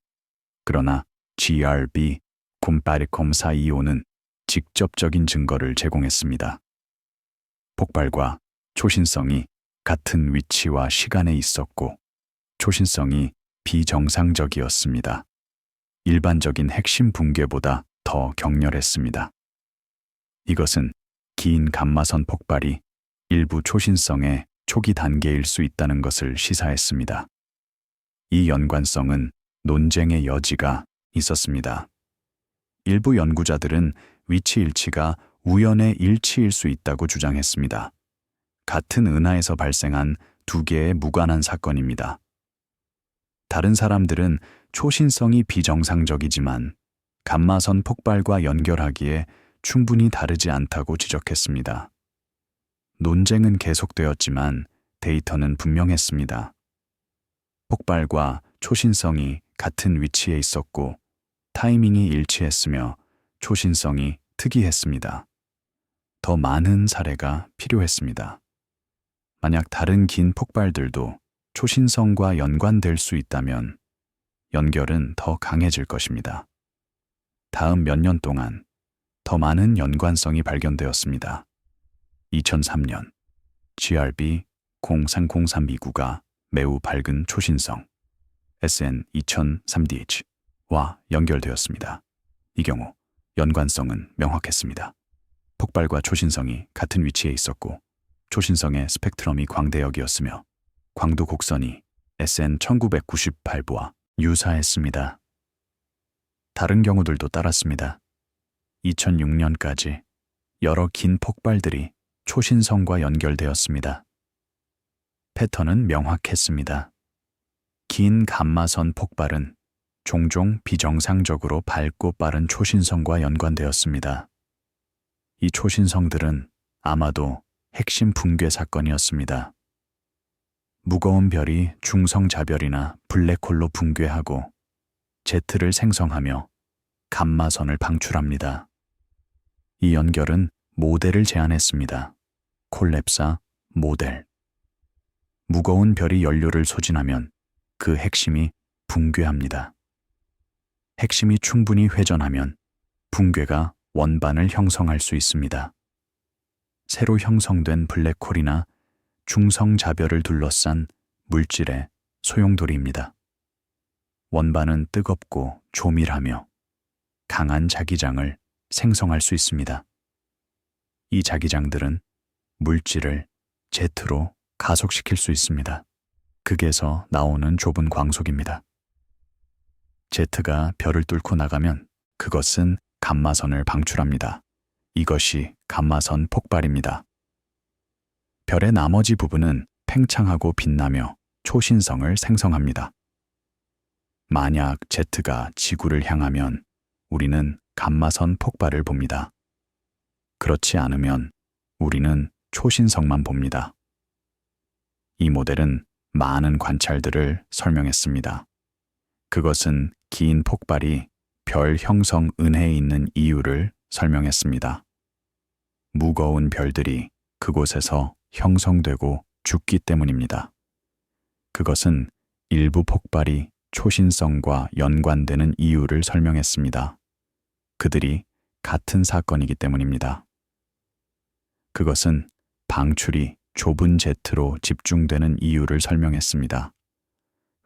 그러나 GRB 980425는 직접적인 증거를 제공했습니다. 폭발과 초신성이 같은 위치와 시간에 있었고 초신성이 비정상적이었습니다. 일반적인 핵심 붕괴보다 더 격렬했습니다. 이것은 긴 감마선 폭발이 일부 초신성의 초기 단계일 수 있다는 것을 시사했습니다. 이 연관성은 논쟁의 여지가 있었습니다. 일부 연구자들은 위치 일치가 우연의 일치일 수 있다고 주장했습니다. 같은 은하에서 발생한 두 개의 무관한 사건입니다. 다른 사람들은 초신성이 비정상적이지만 감마선 폭발과 연결하기에 충분히 다르지 않다고 지적했습니다. 논쟁은 계속되었지만 데이터는 분명했습니다. 폭발과 초신성이 같은 위치에 있었고 타이밍이 일치했으며 초신성이 특이했습니다. 더 많은 사례가 필요했습니다. 만약 다른 긴 폭발들도 초신성과 연관될 수 있다면 연결은 더 강해질 것입니다. 다음 몇 년 동안 더 많은 연관성이 발견되었습니다. 2003년 GRB 03032구가 매우 밝은 초신성 SN 2003DH와 연결되었습니다. 이 경우 연관성은 명확했습니다. 폭발과 초신성이 같은 위치에 있었고 초신성의 스펙트럼이 광대역이었으며 광도 곡선이 SN 1998부와 유사했습니다. 다른 경우들도 따랐습니다. 2006년까지 여러 긴 폭발들이 초신성과 연결되었습니다. 패턴은 명확했습니다. 긴 감마선 폭발은 종종 비정상적으로 밝고 빠른 초신성과 연관되었습니다. 이 초신성들은 아마도 핵심 붕괴 사건이었습니다. 무거운 별이 중성자별이나 블랙홀로 붕괴하고 제트를 생성하며 감마선을 방출합니다. 이 연결은 모델을 제안했습니다. 콜랩사 모델. 무거운 별이 연료를 소진하면 그 핵심이 붕괴합니다. 핵심이 충분히 회전하면 붕괴가 원반을 형성할 수 있습니다. 새로 형성된 블랙홀이나 중성자별을 둘러싼 물질의 소용돌이입니다. 원반은 뜨겁고 조밀하며 강한 자기장을 생성할 수 있습니다. 이 자기장들은 물질을 제트로 가속시킬 수 있습니다. 극에서 나오는 좁은 광속입니다. 제트가 별을 뚫고 나가면 그것은 감마선을 방출합니다. 이것이 감마선 폭발입니다. 별의 나머지 부분은 팽창하고 빛나며 초신성을 생성합니다. 만약 제트가 지구를 향하면 우리는 감마선 폭발을 봅니다. 그렇지 않으면 우리는 초신성만 봅니다. 이 모델은 많은 관찰들을 설명했습니다. 그것은 긴 폭발이 별 형성 은하에 있는 이유를 설명했습니다. 무거운 별들이 그곳에서 형성되고 죽기 때문입니다. 그것은 일부 폭발이 초신성과 연관되는 이유를 설명했습니다. 그들이 같은 사건이기 때문입니다. 그것은 방출이 좁은 제트로 집중되는 이유를 설명했습니다.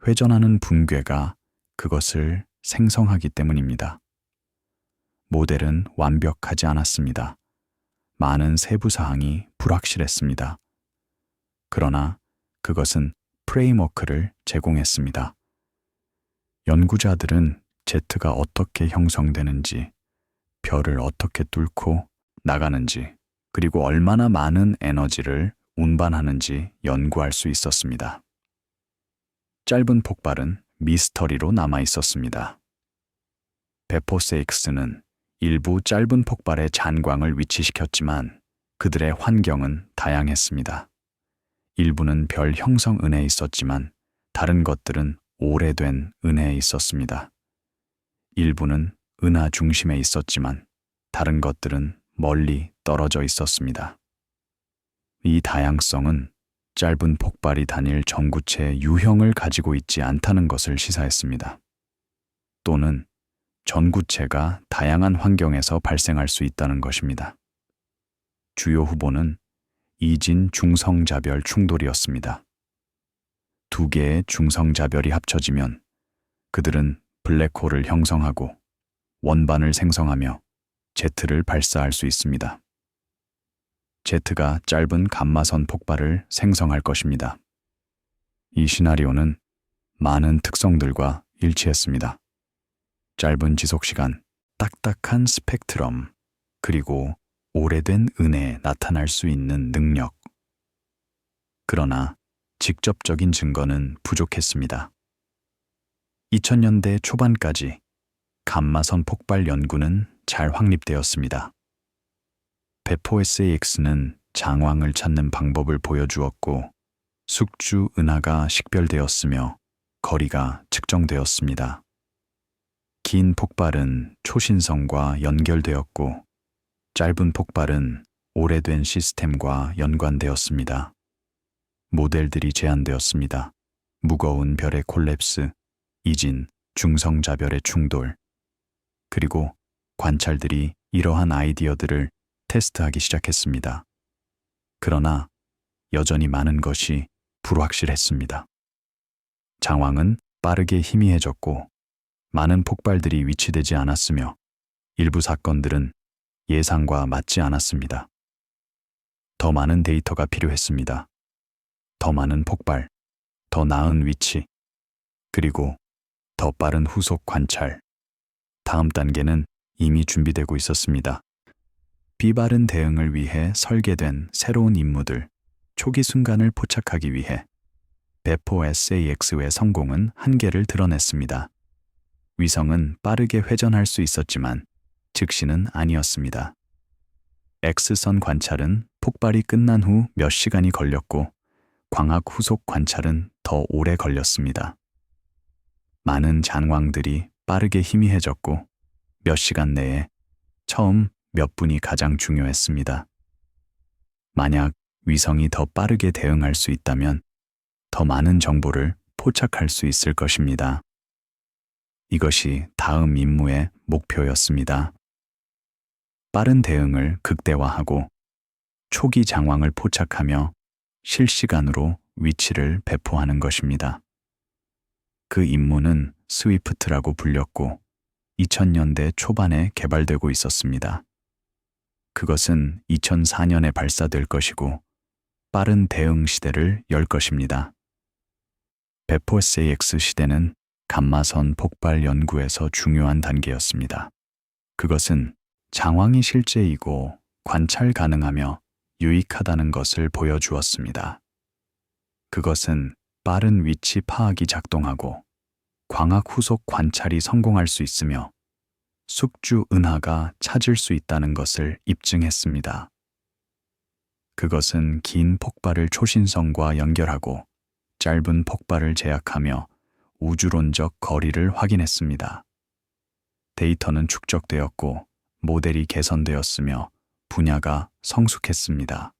회전하는 붕괴가 그것을 생성하기 때문입니다. 모델은 완벽하지 않았습니다. 많은 세부 사항이 불확실했습니다. 그러나 그것은 프레임워크를 제공했습니다. 연구자들은 제트가 어떻게 형성되는지, 별을 어떻게 뚫고 나가는지, 그리고 얼마나 많은 에너지를 운반하는지 연구할 수 있었습니다. 짧은 폭발은 미스터리로 남아 있었습니다. 베포세익스는 일부 짧은 폭발의 잔광을 위치시켰지만 그들의 환경은 다양했습니다. 일부는 별 형성 은하에 있었지만 다른 것들은 오래된 은하에 있었습니다. 일부는 은하 중심에 있었지만 다른 것들은 멀리 떨어져 있었습니다. 이 다양성은 짧은 폭발이 다닐 전구체의 유형을 가지고 있지 않다는 것을 시사했습니다. 또는 전구체가 다양한 환경에서 발생할 수 있다는 것입니다. 주요 후보는 이진 중성자별 충돌이었습니다. 두 개의 중성자별이 합쳐지면 그들은 블랙홀을 형성하고 원반을 생성하며 제트를 발사할 수 있습니다. 제트가 짧은 감마선 폭발을 생성할 것입니다. 이 시나리오는 많은 특성들과 일치했습니다. 짧은 지속시간, 딱딱한 스펙트럼, 그리고 오래된 은혜에 나타날 수 있는 능력. 그러나 직접적인 증거는 부족했습니다. 2000년대 초반까지 감마선 폭발 연구는 잘 확립되었습니다. 배포 SAX는 장왕을 찾는 방법을 보여주었고 숙주 은하가 식별되었으며 거리가 측정되었습니다. 긴 폭발은 초신성과 연결되었고 짧은 폭발은 오래된 시스템과 연관되었습니다. 모델들이 제안되었습니다. 무거운 별의 콜랩스, 이진, 중성자별의 충돌, 그리고 관찰들이 이러한 아이디어들을 테스트하기 시작했습니다. 그러나 여전히 많은 것이 불확실했습니다. 장왕은 빠르게 희미해졌고 많은 폭발들이 위치되지 않았으며 일부 사건들은 예상과 맞지 않았습니다. 더 많은 데이터가 필요했습니다. 더 많은 폭발, 더 나은 위치, 그리고 더 빠른 후속 관찰. 다음 단계는 이미 준비되고 있었습니다. 비바른 대응을 위해 설계된 새로운 임무들, 초기 순간을 포착하기 위해 배포 SAX의 성공은 한계를 드러냈습니다. 위성은 빠르게 회전할 수 있었지만 즉시는 아니었습니다. X선 관찰은 폭발이 끝난 후 몇 시간이 걸렸고 광학 후속 관찰은 더 오래 걸렸습니다. 많은 장왕들이 빠르게 희미해졌고 몇 시간 내에 처음 몇 분이 가장 중요했습니다. 만약 위성이 더 빠르게 대응할 수 있다면 더 많은 정보를 포착할 수 있을 것입니다. 이것이 다음 임무의 목표였습니다. 빠른 대응을 극대화하고 초기 장왕을 포착하며 실시간으로 위치를 배포하는 것입니다. 그 임무는 스위프트라고 불렸고 2000년대 초반에 개발되고 있었습니다. 그것은 2004년에 발사될 것이고 빠른 대응 시대를 열 것입니다. 배포 SAX 시대는 감마선 폭발 연구에서 중요한 단계였습니다. 그것은 장왕이 실제이고 관찰 가능하며 유익하다는 것을 보여주었습니다. 그것은 빠른 위치 파악이 작동하고 광학 후속 관찰이 성공할 수 있으며 숙주 은하가 찾을 수 있다는 것을 입증했습니다. 그것은 긴 폭발을 초신성과 연결하고 짧은 폭발을 제약하며 우주론적 거리를 확인했습니다. 데이터는 축적되었고 모델이 개선되었으며 분야가 성숙했습니다.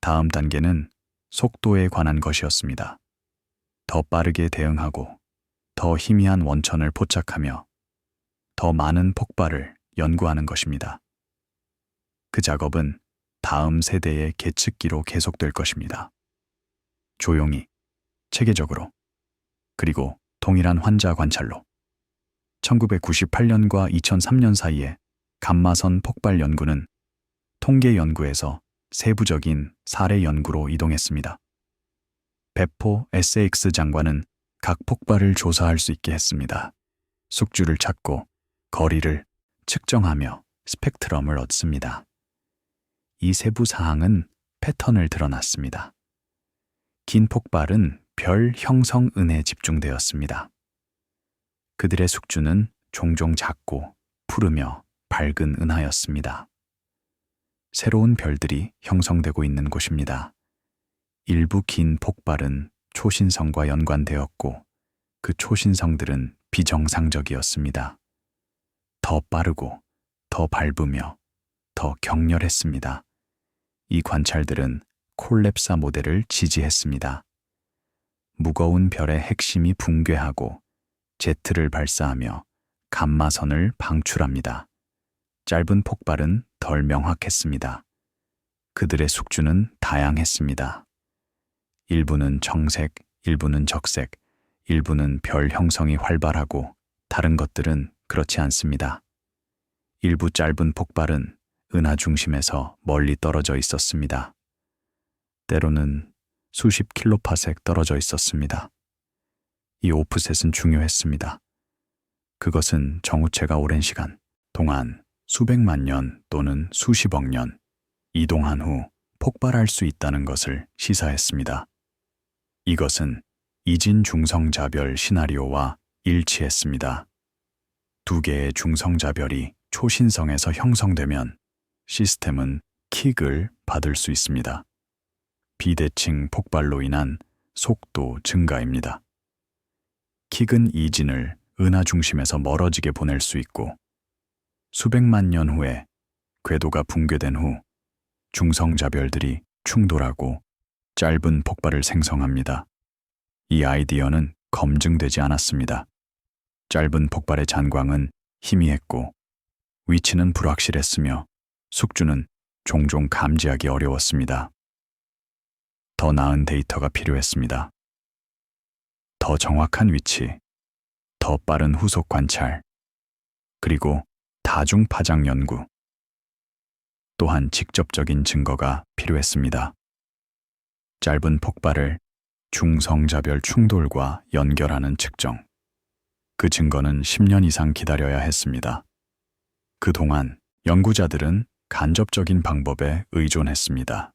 다음 단계는 속도에 관한 것이었습니다. 더 빠르게 대응하고 더 희미한 원천을 포착하며 더 많은 폭발을 연구하는 것입니다. 그 작업은 다음 세대의 계측기로 계속될 것입니다. 조용히, 체계적으로, 그리고 동일한 환자 관찰로 1998년과 2003년 사이에 감마선 폭발 연구는 통계 연구에서 세부적인 사례 연구로 이동했습니다. 배포 SAX 장관은 각 폭발을 조사할 수 있게 했습니다. 숙주를 찾고 거리를 측정하며 스펙트럼을 얻습니다. 이 세부 사항은 패턴을 드러났습니다. 긴 폭발은 별 형성 은에 집중되었습니다. 그들의 숙주는 종종 작고 푸르며 밝은 은하였습니다. 새로운 별들이 형성되고 있는 곳입니다. 일부 긴 폭발은 초신성과 연관되었고 그 초신성들은 비정상적이었습니다. 더 빠르고 더 밝으며 더 격렬했습니다. 이 관찰들은 콜랩사 모델을 지지했습니다. 무거운 별의 핵심이 붕괴하고 제트를 발사하며 감마선을 방출합니다. 짧은 폭발은 덜 명확했습니다. 그들의 숙주는 다양했습니다. 일부는 정색, 일부는 적색, 일부는 별 형성이 활발하고 다른 것들은 그렇지 않습니다. 일부 짧은 폭발은 은하 중심에서 멀리 떨어져 있었습니다. 때로는 수십 킬로파섹 떨어져 있었습니다. 이 오프셋은 중요했습니다. 그것은 정우체가 오랜 시간 동안 수백만 년 또는 수십억 년 이동한 후 폭발할 수 있다는 것을 시사했습니다. 이것은 이진 중성자별 시나리오와 일치했습니다. 두 개의 중성자별이 초신성에서 형성되면 시스템은 킥을 받을 수 있습니다. 비대칭 폭발로 인한 속도 증가입니다. 킥은 이진을 은하 중심에서 멀어지게 보낼 수 있고 수백만 년 후에 궤도가 붕괴된 후 중성자별들이 충돌하고 짧은 폭발을 생성합니다. 이 아이디어는 검증되지 않았습니다. 짧은 폭발의 잔광은 희미했고 위치는 불확실했으며 숙주는 종종 감지하기 어려웠습니다. 더 나은 데이터가 필요했습니다. 더 정확한 위치, 더 빠른 후속 관찰, 그리고 다중 파장 연구. 또한 직접적인 증거가 필요했습니다. 짧은 폭발을 중성자별 충돌과 연결하는 측정. 그 증거는 10년 이상 기다려야 했습니다. 그동안 연구자들은 간접적인 방법에 의존했습니다.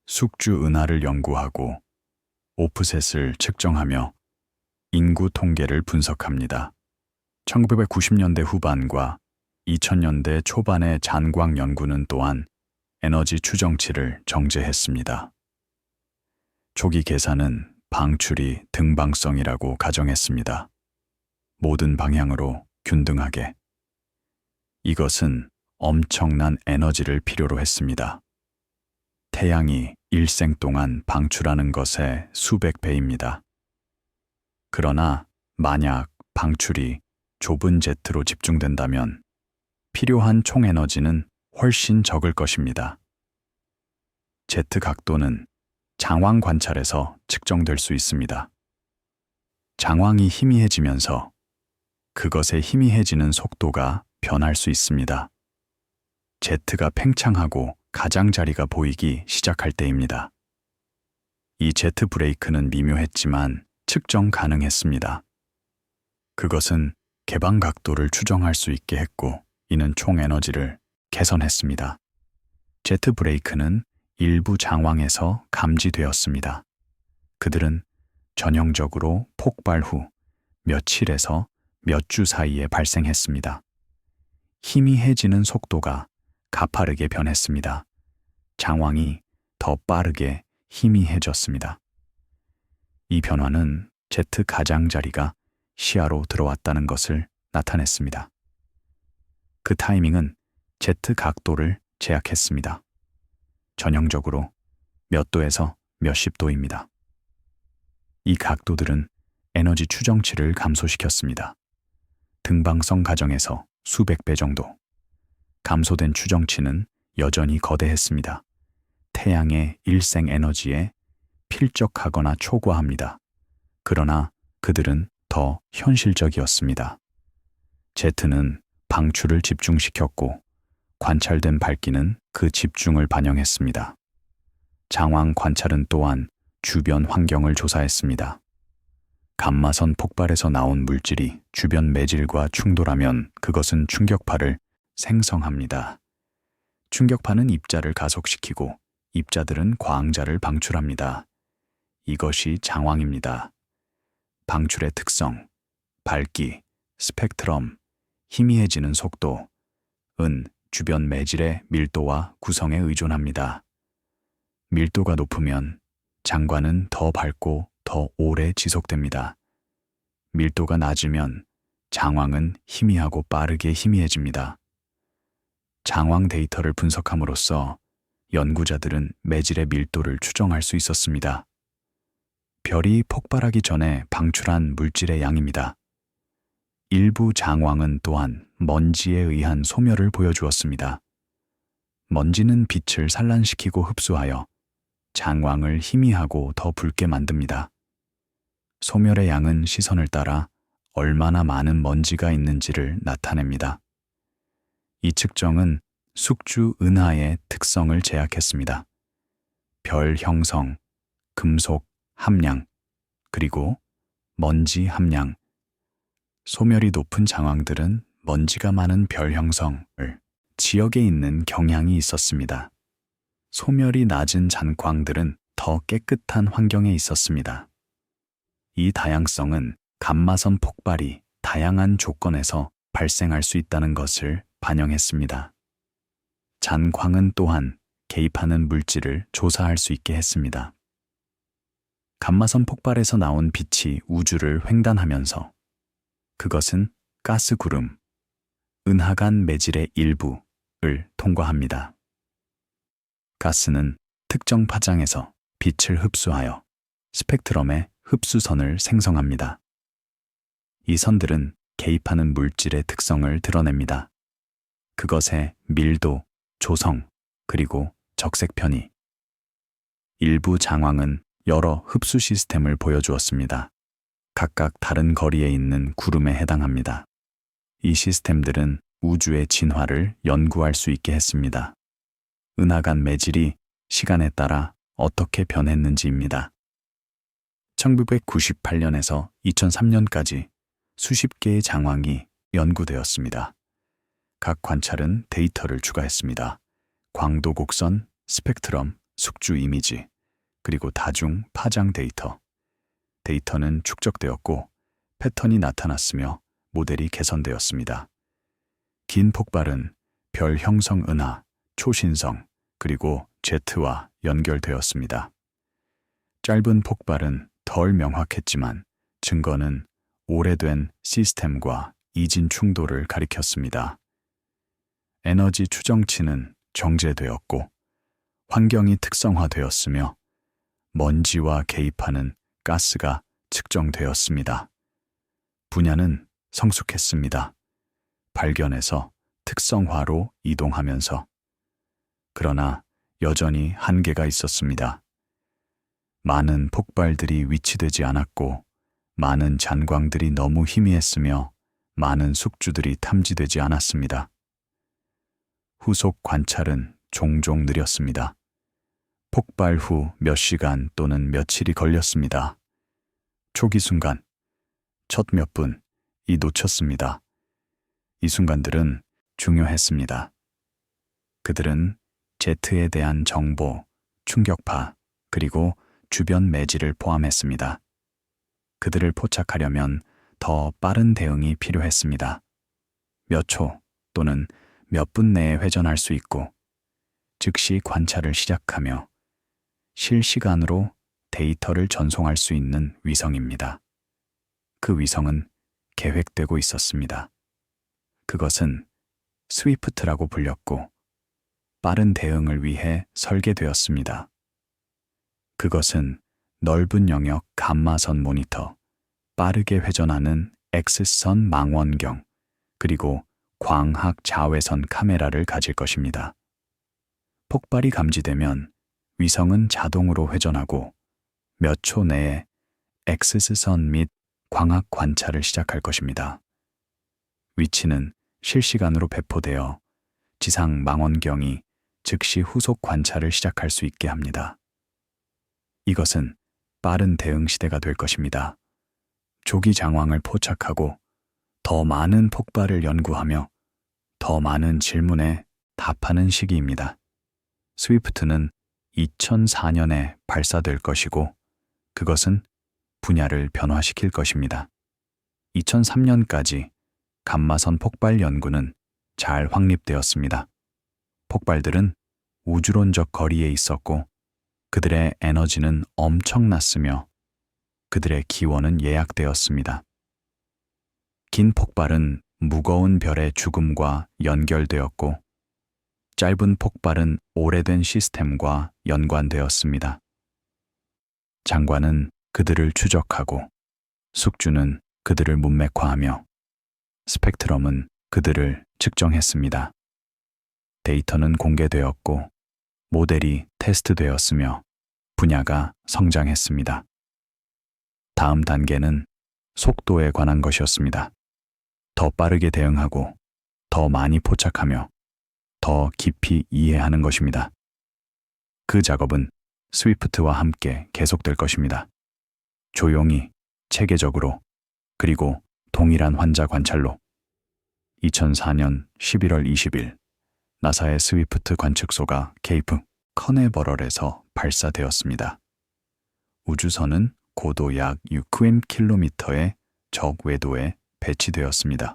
숙주 은하를 연구하고 오프셋을 측정하며 인구 통계를 분석합니다. 1990년대 후반과 2000년대 초반의 잔광 연구는 또한 에너지 추정치를 정제했습니다. 초기 계산은 방출이 등방성이라고 가정했습니다. 모든 방향으로 균등하게. 이것은 엄청난 에너지를 필요로 했습니다. 태양이 일생 동안 방출하는 것의 수백 배입니다. 그러나 만약 방출이 좁은 제트로 집중된다면 필요한 총 에너지는 훨씬 적을 것입니다. 제트 각도는 장황 관찰에서 측정될 수 있습니다. 장황이 희미해지면서 그것의 희미해지는 속도가 변할 수 있습니다. 제트가 팽창하고 가장자리가 보이기 시작할 때입니다. 이 제트 브레이크는 미묘했지만 측정 가능했습니다. 그것은 개방 각도를 추정할 수 있게 했고 이는 총 에너지를 개선했습니다. 제트 브레이크는 일부 장황에서 감지되었습니다. 그들은 전형적으로 폭발 후 며칠에서 몇 주 사이에 발생했습니다. 희미해지는 속도가 가파르게 변했습니다. 장황이 더 빠르게 희미해졌습니다. 이 변화는 제트 가장자리가 시야로 들어왔다는 것을 나타냈습니다. 그 타이밍은 제트 각도를 제약했습니다. 전형적으로 몇 도에서 몇십 도입니다. 이 각도들은 에너지 추정치를 감소시켰습니다. 등방성 가정에서 수백 배 정도. 감소된 추정치는 여전히 거대했습니다. 태양의 일생 에너지에 필적하거나 초과합니다. 그러나 그들은 더 현실적이었습니다. 제트는 방출을 집중시켰고 관찰된 밝기는 그 집중을 반영했습니다. 장황 관찰은 또한 주변 환경을 조사했습니다. 감마선 폭발에서 나온 물질이 주변 매질과 충돌하면 그것은 충격파를 생성합니다. 충격파는 입자를 가속시키고 입자들은 광자를 방출합니다. 이것이 장황입니다. 방출의 특성, 밝기, 스펙트럼, 희미해지는 속도, 주변 매질의 밀도와 구성에 의존합니다. 밀도가 높으면 장관은 더 밝고 더 오래 지속됩니다. 밀도가 낮으면 장황은 희미하고 빠르게 희미해집니다. 장황 데이터를 분석함으로써 연구자들은 매질의 밀도를 추정할 수 있었습니다. 별이 폭발하기 전에 방출한 물질의 양입니다. 일부 장황은 또한 먼지에 의한 소멸을 보여주었습니다. 먼지는 빛을 산란시키고 흡수하여 장황을 희미하고 더 붉게 만듭니다. 소멸의 양은 시선을 따라 얼마나 많은 먼지가 있는지를 나타냅니다. 이 측정은 숙주 은하의 특성을 제약했습니다. 별 형성, 금속 함량, 그리고 먼지 함량. 소멸이 높은 장황들은 먼지가 많은 별 형성을 지역에 있는 경향이 있었습니다. 소멸이 낮은 잔광들은 더 깨끗한 환경에 있었습니다. 이 다양성은 감마선 폭발이 다양한 조건에서 발생할 수 있다는 것을 반영했습니다. 잔광은 또한 개입하는 물질을 조사할 수 있게 했습니다. 감마선 폭발에서 나온 빛이 우주를 횡단하면서 그것은 가스 구름, 은하간 매질의 일부를 통과합니다. 가스는 특정 파장에서 빛을 흡수하여 스펙트럼의 흡수선을 생성합니다. 이 선들은 개입하는 물질의 특성을 드러냅니다. 그것의 밀도, 조성, 그리고 적색 편의. 일부 장황은 여러 흡수 시스템을 보여주었습니다. 각각 다른 거리에 있는 구름에 해당합니다. 이 시스템들은 우주의 진화를 연구할 수 있게 했습니다. 은하간 매질이 시간에 따라 어떻게 변했는지입니다. 1998년에서 2003년까지 수십 개의 장황이 연구되었습니다. 각 관찰은 데이터를 추가했습니다. 광도 곡선, 스펙트럼, 숙주 이미지, 그리고 다중 파장 데이터. 데이터는 축적되었고 패턴이 나타났으며 모델이 개선되었습니다. 긴 폭발은 별 형성 은하, 초신성, 그리고 제트와 연결되었습니다. 짧은 폭발은 덜 명확했지만 증거는 오래된 시스템과 이진 충돌을 가리켰습니다. 에너지 추정치는 정제되었고 환경이 특성화되었으며 먼지와 개입하는 가스가 측정되었습니다. 분야는 성숙했습니다. 발견에서 특성화로 이동하면서. 그러나 여전히 한계가 있었습니다. 많은 폭발들이 위치되지 않았고 많은 잔광들이 너무 희미했으며 많은 숙주들이 탐지되지 않았습니다. 후속 관찰은 종종 느렸습니다. 폭발 후 몇 시간 또는 며칠이 걸렸습니다. 초기 순간, 첫 몇 분이 놓쳤습니다. 이 순간들은 중요했습니다. 그들은 제트에 대한 정보, 충격파, 그리고 주변 매질을 포함했습니다. 그들을 포착하려면 더 빠른 대응이 필요했습니다. 몇 초 또는 몇 분 내에 회전할 수 있고 즉시 관찰을 시작하며 실시간으로 데이터를 전송할 수 있는 위성입니다. 그 위성은 계획되고 있었습니다. 그것은 스위프트라고 불렸고 빠른 대응을 위해 설계되었습니다. 그것은 넓은 영역 감마선 모니터, 빠르게 회전하는 X선 망원경, 그리고 광학 자외선 카메라를 가질 것입니다. 폭발이 감지되면 위성은 자동으로 회전하고 몇 초 내에 X선 및 광학 관찰을 시작할 것입니다. 위치는 실시간으로 배포되어 지상 망원경이 즉시 후속 관찰을 시작할 수 있게 합니다. 이것은 빠른 대응 시대가 될 것입니다. 조기 장황을 포착하고 더 많은 폭발을 연구하며 더 많은 질문에 답하는 시기입니다. 스위프트는 2004년에 발사될 것이고 그것은 분야를 변화시킬 것입니다. 2003년까지 감마선 폭발 연구는 잘 확립되었습니다. 폭발들은 우주론적 거리에 있었고 그들의 에너지는 엄청났으며 그들의 기원은 예약되었습니다. 긴 폭발은 무거운 별의 죽음과 연결되었고 짧은 폭발은 오래된 시스템과 연관되었습니다. 장관은 그들을 추적하고 숙주는 그들을 문맥화하며 스펙트럼은 그들을 측정했습니다. 데이터는 공개되었고 모델이 테스트되었으며 분야가 성장했습니다. 다음 단계는 속도에 관한 것이었습니다. 더 빠르게 대응하고 더 많이 포착하며 더 깊이 이해하는 것입니다. 그 작업은 스위프트와 함께 계속될 것입니다. 조용히, 체계적으로, 그리고 동일한 환자 관찰로. 2004년 11월 20일 나사의 스위프트 관측소가 케이프 커네버럴에서 발사되었습니다. 우주선은 고도 약 6km의 적외도에 배치되었습니다.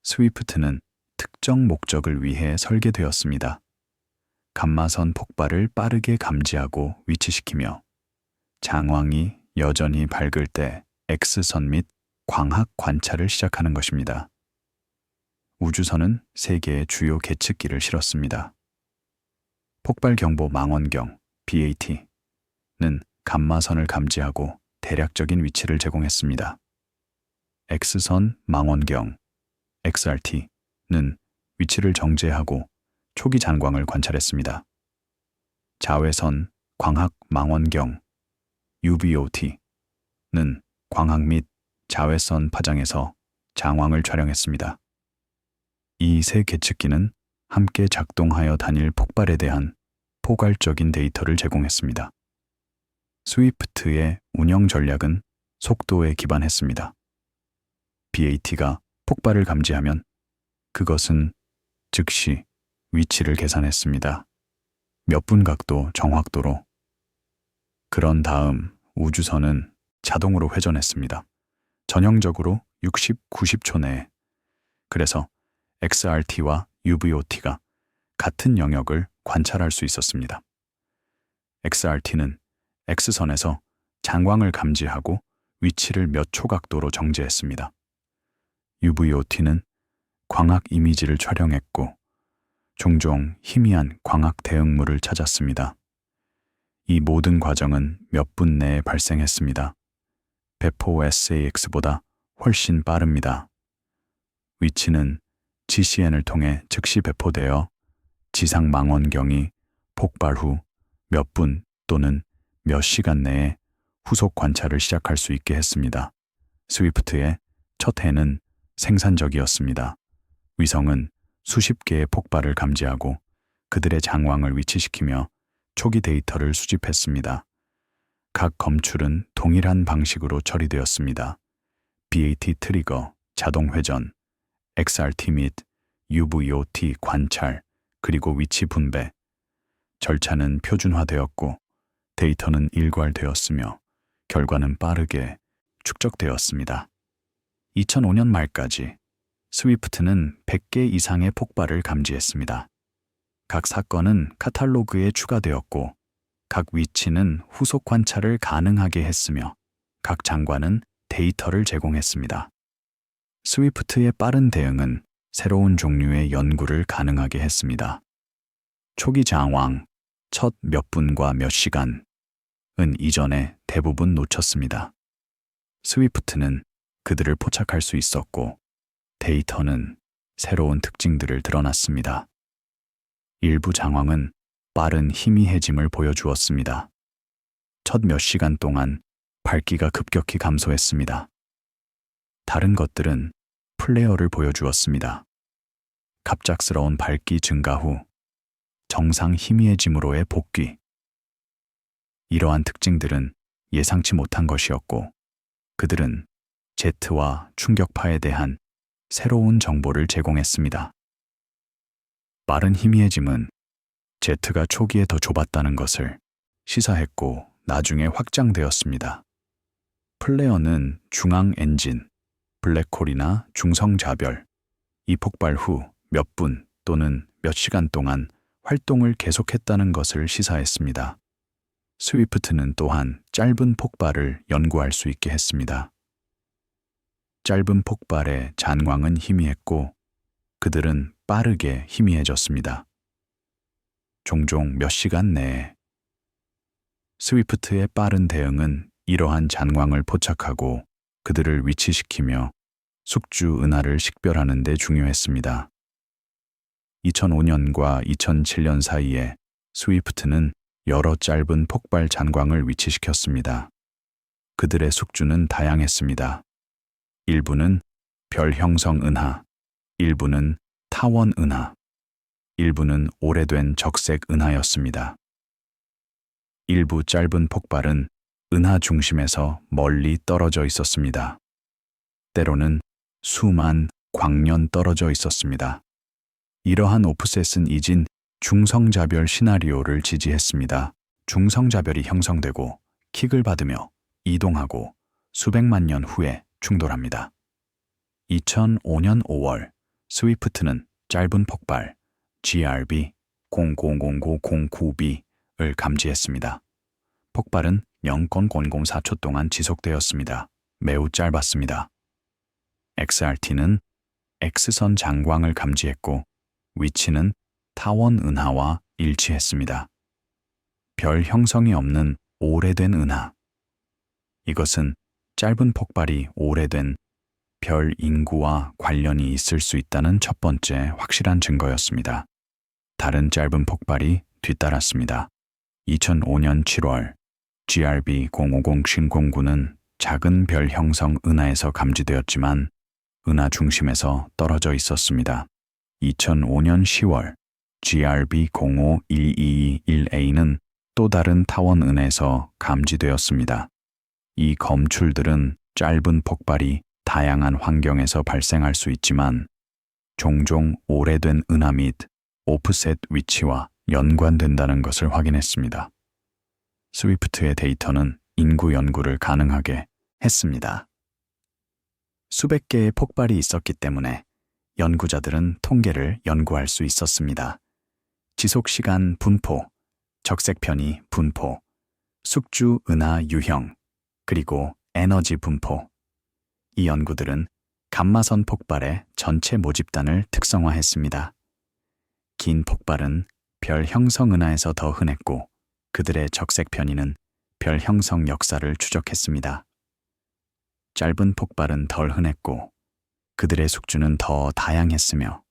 스위프트는 특정 목적을 위해 설계되었습니다. 감마선 폭발을 빠르게 감지하고 위치시키며 장왕이 여전히 밝을 때 X선 및 광학 관찰을 시작하는 것입니다. 우주선은 3개의 주요 계측기를 실었습니다. 폭발경보 망원경 BAT는 감마선을 감지하고 대략적인 위치를 제공했습니다. X선 망원경 XRT는 위치를 정제하고 초기 잔광을 관찰했습니다. 자외선 광학 망원경 UVOT는 광학 및 자외선 파장에서 장황을 촬영했습니다. 이 세 계측기는 함께 작동하여 단일 폭발에 대한 포괄적인 데이터를 제공했습니다. 스위프트의 운영 전략은 속도에 기반했습니다. BAT가 폭발을 감지하면 그것은 즉시 위치를 계산했습니다. 몇 분 각도 정확도로. 그런 다음 우주선은 자동으로 회전했습니다. 전형적으로 60, 90초 내에. 그래서 XRT와 UVOT가 같은 영역을 관찰할 수 있었습니다. XRT는 X선에서 장광을 감지하고 위치를 몇 초 각도로 정제했습니다. UVOT는 광학 이미지를 촬영했고 종종 희미한 광학 대응물을 찾았습니다. 이 모든 과정은 몇 분 내에 발생했습니다. 배포 SAX보다 훨씬 빠릅니다. 위치는 GCN을 통해 즉시 배포되어 지상 망원경이 폭발 후 몇 분 또는 몇 시간 내에 후속 관찰을 시작할 수 있게 했습니다. 스위프트의 첫 해는 생산적이었습니다. 위성은 수십 개의 폭발을 감지하고 그들의 장왕을 위치시키며 초기 데이터를 수집했습니다. 각 검출은 동일한 방식으로 처리되었습니다. BAT 트리거, 자동 회전, XRT 및 UVOT 관찰, 그리고 위치 분배. 절차는 표준화되었고 데이터는 일괄되었으며 결과는 빠르게 축적되었습니다. 2005년 말까지 스위프트는 100개 이상의 폭발을 감지했습니다. 각 사건은 카탈로그에 추가되었고 각 위치는 후속 관찰을 가능하게 했으며 각 장관은 데이터를 제공했습니다. 스위프트의 빠른 대응은 새로운 종류의 연구를 가능하게 했습니다. 초기 장왕, 첫 몇 분과 몇 시간은 이전에 대부분 놓쳤습니다. 스위프트는 그들을 포착할 수 있었고 데이터는 새로운 특징들을 드러났습니다. 일부 장황은 빠른 희미해짐을 보여주었습니다. 첫 몇 시간 동안 밝기가 급격히 감소했습니다. 다른 것들은 플레어를 보여주었습니다. 갑작스러운 밝기 증가 후 정상 희미해짐으로의 복귀. 이러한 특징들은 예상치 못한 것이었고 그들은 제트와 충격파에 대한 새로운 정보를 제공했습니다. 빠른 희미해짐은 제트가 초기에 더 좁았다는 것을 시사했고 나중에 확장되었습니다. 플레어는 중앙 엔진, 블랙홀이나 중성자별, 이 폭발 후 몇 분 또는 몇 시간 동안 활동을 계속했다는 것을 시사했습니다. 스위프트는 또한 짧은 폭발을 연구할 수 있게 했습니다. 짧은 폭발의 잔광은 희미했고 그들은 빠르게 희미해졌습니다. 종종 몇 시간 내에. 스위프트의 빠른 대응은 이러한 잔광을 포착하고 그들을 위치시키며 숙주 은하를 식별하는 데 중요했습니다. 2005년과 2007년 사이에 스위프트는 여러 짧은 폭발 잔광을 위치시켰습니다. 그들의 숙주는 다양했습니다. 일부는 별 형성 은하, 일부는 타원 은하, 일부는 오래된 적색 은하였습니다. 일부 짧은 폭발은 은하 중심에서 멀리 떨어져 있었습니다. 때로는 수만 광년 떨어져 있었습니다. 이러한 오프셋은 이진 중성자별 시나리오를 지지했습니다. 중성자별이 형성되고 킥을 받으며 이동하고 수백만 년 후에 충돌합니다. 2005년 5월 스위프트는 짧은 폭발 GRB 000009B를 감지했습니다. 폭발은 0.004초 동안 지속되었습니다. 매우 짧았습니다. XRT는 X선 장광을 감지했고 위치는 타원 은하와 일치했습니다. 별 형성이 없는 오래된 은하. 이것은 짧은 폭발이 오래된 별 인구와 관련이 있을 수 있다는 첫 번째 확실한 증거였습니다. 다른 짧은 폭발이 뒤따랐습니다. 2005년 7월 GRB 050-신공구는 작은 별 형성 은하에서 감지되었지만 은하 중심에서 떨어져 있었습니다. 2005년 10월 GRB 0512221A는 또 다른 타원 은하에서 감지되었습니다. 이 검출들은 짧은 폭발이 다양한 환경에서 발생할 수 있지만 종종 오래된 은하 및 오프셋 위치와 연관된다는 것을 확인했습니다. 스위프트의 데이터는 인구 연구를 가능하게 했습니다. 수백 개의 폭발이 있었기 때문에 연구자들은 통계를 연구할 수 있었습니다. 지속시간 분포, 적색 편의 분포, 숙주 은하 유형, 그리고 에너지 분포. 이 연구들은 감마선 폭발의 전체 모집단을 특성화했습니다. 긴 폭발은 별 형성 은하에서 더 흔했고 그들의 적색 편의는 별 형성 역사를 추적했습니다. 짧은 폭발은 덜 흔했고 그들의 숙주는 더 다양했으며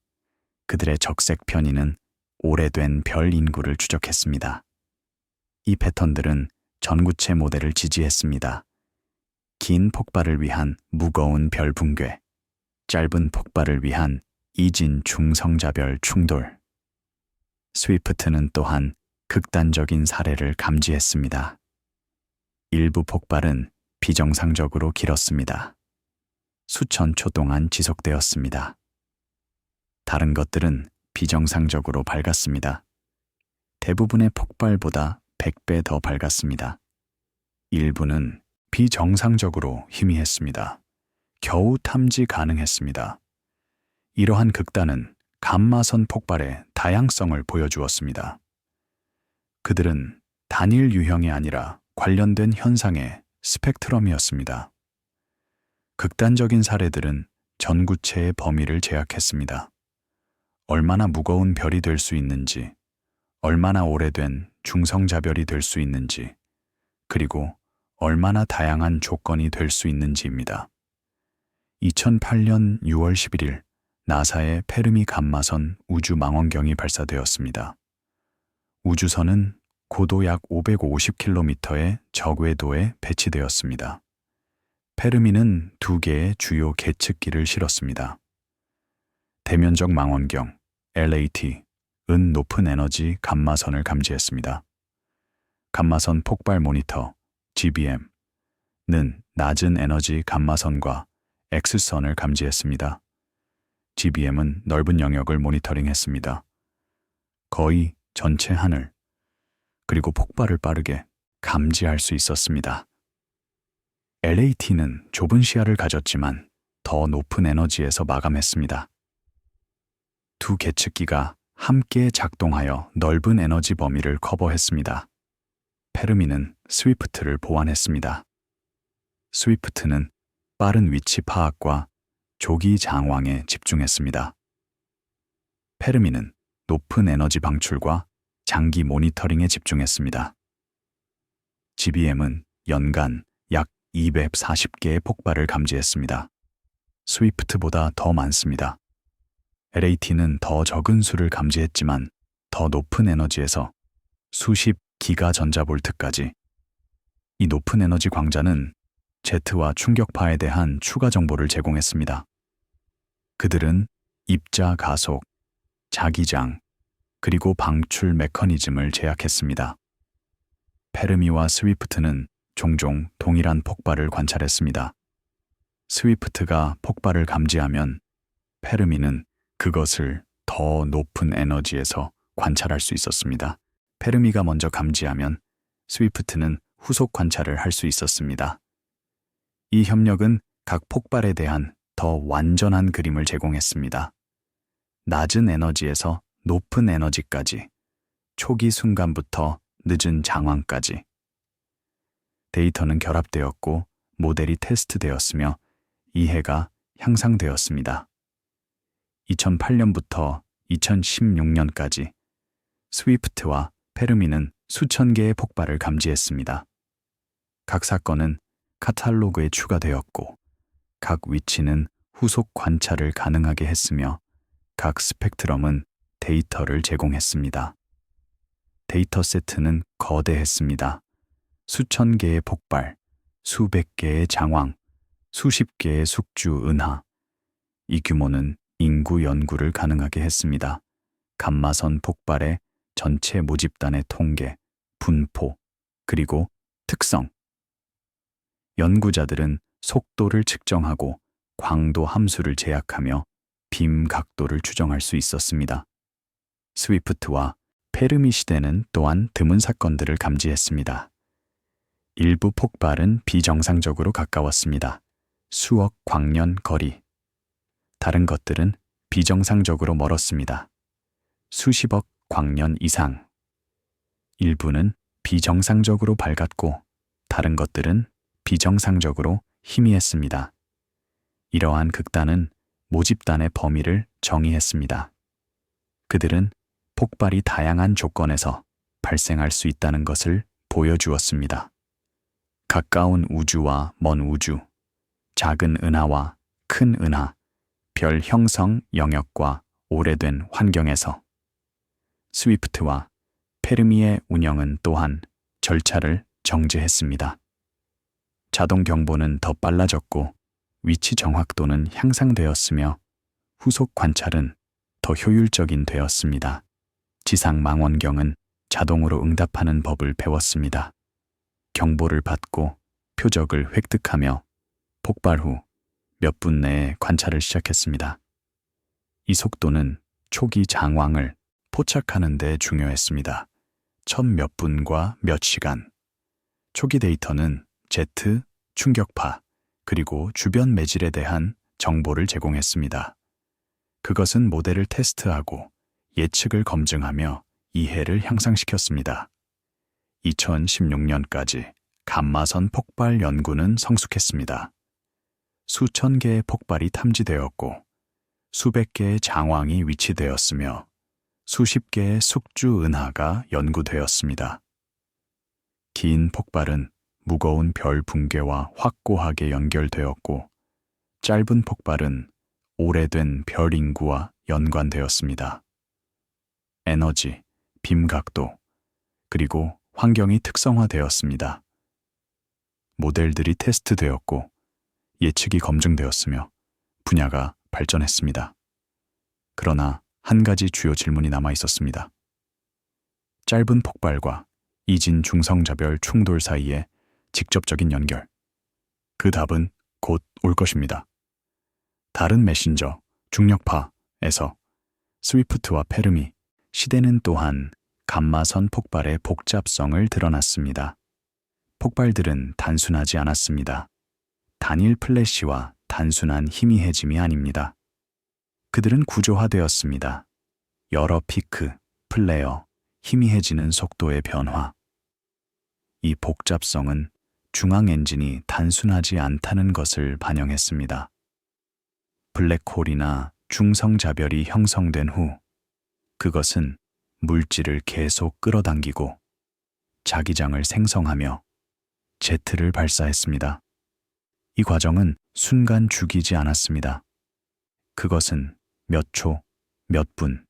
그들의 적색 편의는 오래된 별 인구를 추적했습니다. 이 패턴들은 전구체 모델을 지지했습니다. 긴 폭발을 위한 무거운 별 붕괴, 짧은 폭발을 위한 이진 중성자별 충돌. 스위프트는 또한 극단적인 사례를 감지했습니다. 일부 폭발은 비정상적으로 길었습니다. 수천 초 동안 지속되었습니다. 다른 것들은 비정상적으로 밝았습니다. 대부분의 폭발보다 100배 더 밝았습니다. 일부는 비정상적으로 희미했습니다. 겨우 탐지 가능했습니다. 이러한 극단은 감마선 폭발의 다양성을 보여주었습니다. 그들은 단일 유형이 아니라 관련된 현상의 스펙트럼이었습니다. 극단적인 사례들은 전구체의 범위를 제약했습니다. 얼마나 무거운 별이 될 수 있는지, 얼마나 오래된 중성자별이 될 수 있는지, 그리고 얼마나 다양한 조건이 될 수 있는지입니다. 2008년 6월 11일 나사의 페르미 감마선 우주 망원경이 발사되었습니다. 우주선은 고도 약 550km의 저궤도에 배치되었습니다. 페르미는 2개의 주요 계측기를 실었습니다. 대면적 망원경 LAT, 은 높은 에너지 감마선을 감지했습니다. 감마선 폭발 모니터 GBM는 낮은 에너지 감마선과 X선을 감지했습니다. GBM은 넓은 영역을 모니터링했습니다. 거의 전체 하늘, 그리고 폭발을 빠르게 감지할 수 있었습니다. LAT는 좁은 시야를 가졌지만 더 높은 에너지에서 마감했습니다. 두 계측기가 함께 작동하여 넓은 에너지 범위를 커버했습니다. 페르미는 스위프트를 보완했습니다. 스위프트는 빠른 위치 파악과 조기 장황에 집중했습니다. 페르미는 높은 에너지 방출과 장기 모니터링에 집중했습니다. GBM은 연간 약 240개의 폭발을 감지했습니다. 스위프트보다 더 많습니다. LAT는 더 적은 수를 감지했지만 더 높은 에너지에서 수십 기가 전자볼트까지. 이 높은 에너지 광자는 Z와 충격파에 대한 추가 정보를 제공했습니다. 그들은 입자 가속, 자기장, 그리고 방출 메커니즘을 제약했습니다. 페르미와 스위프트는 종종 동일한 폭발을 관찰했습니다. 스위프트가 폭발을 감지하면 페르미는 그것을 더 높은 에너지에서 관찰할 수 있었습니다. 페르미가 먼저 감지하면 스위프트는 후속 관찰을 할 수 있었습니다. 이 협력은 각 폭발에 대한 더 완전한 그림을 제공했습니다. 낮은 에너지에서 높은 에너지까지, 초기 순간부터 늦은 장황까지. 데이터는 결합되었고 모델이 테스트되었으며 이해가 향상되었습니다. 2008년부터 2016년까지 스위프트와 페르미는 수천 개의 폭발을 감지했습니다. 각 사건은 카탈로그에 추가되었고 각 위치는 후속 관찰을 가능하게 했으며 각 스펙트럼은 데이터를 제공했습니다. 데이터 세트는 거대했습니다. 수천 개의 폭발, 수백 개의 장황, 수십 개의 숙주 은하. 이 규모는 인구 연구를 가능하게 했습니다. 감마선 폭발의 전체 모집단의 통계, 분포, 그리고 특성. 연구자들은 속도를 측정하고 광도 함수를 제약하며 빔 각도를 추정할 수 있었습니다. 스위프트와 페르미 시대는 또한 드문 사건들을 감지했습니다. 일부 폭발은 비정상적으로 가까웠습니다. 수억 광년 거리. 다른 것들은 비정상적으로 멀었습니다. 수십억 광년 이상. 일부는 비정상적으로 밝았고 다른 것들은 비정상적으로 희미했습니다. 이러한 극단은 모집단의 범위를 정의했습니다. 그들은 폭발이 다양한 조건에서 발생할 수 있다는 것을 보여주었습니다. 가까운 우주와 먼 우주, 작은 은하와 큰 은하, 별 형성 영역과 오래된 환경에서. 스위프트와 페르미의 운영은 또한 절차를 정제했습니다. 자동 경보는 더 빨라졌고 위치 정확도는 향상되었으며 후속 관찰은 더 효율적인 되었습니다. 지상 망원경은 자동으로 응답하는 법을 배웠습니다. 경보를 받고 표적을 획득하며 폭발 후 몇 분 내에 관찰을 시작했습니다. 이 속도는 초기 장황을 포착하는 데 중요했습니다. 첫 몇 분과 몇 시간. 초기 데이터는 Z, 충격파, 그리고 주변 매질에 대한 정보를 제공했습니다. 그것은 모델을 테스트하고 예측을 검증하며 이해를 향상시켰습니다. 2016년까지 감마선 폭발 연구는 성숙했습니다. 수천 개의 폭발이 탐지되었고 수백 개의 장황이 위치되었으며 수십 개의 숙주 은하가 연구되었습니다. 긴 폭발은 무거운 별 붕괴와 확고하게 연결되었고 짧은 폭발은 오래된 별 인구와 연관되었습니다. 에너지, 빔 각도, 그리고 환경이 특성화되었습니다. 모델들이 테스트되었고 예측이 검증되었으며 분야가 발전했습니다. 그러나 한 가지 주요 질문이 남아 있었습니다. 짧은 폭발과 이진 중성자별 충돌 사이의 직접적인 연결. 그 답은 곧 올 것입니다. 다른 메신저, 중력파에서 스위프트와 페르미, 시대는 또한 감마선 폭발의 복잡성을 드러났습니다. 폭발들은 단순하지 않았습니다. 단일 플래시와 단순한 희미해짐이 아닙니다. 그들은 구조화되었습니다. 여러 피크, 플레어, 희미해지는 속도의 변화. 이 복잡성은 중앙 엔진이 단순하지 않다는 것을 반영했습니다. 블랙홀이나 중성자별이 형성된 후 그것은 물질을 계속 끌어당기고 자기장을 생성하며 제트를 발사했습니다. 이 과정은 순간 죽이지 않았습니다. 그것은 몇 초, 몇 분,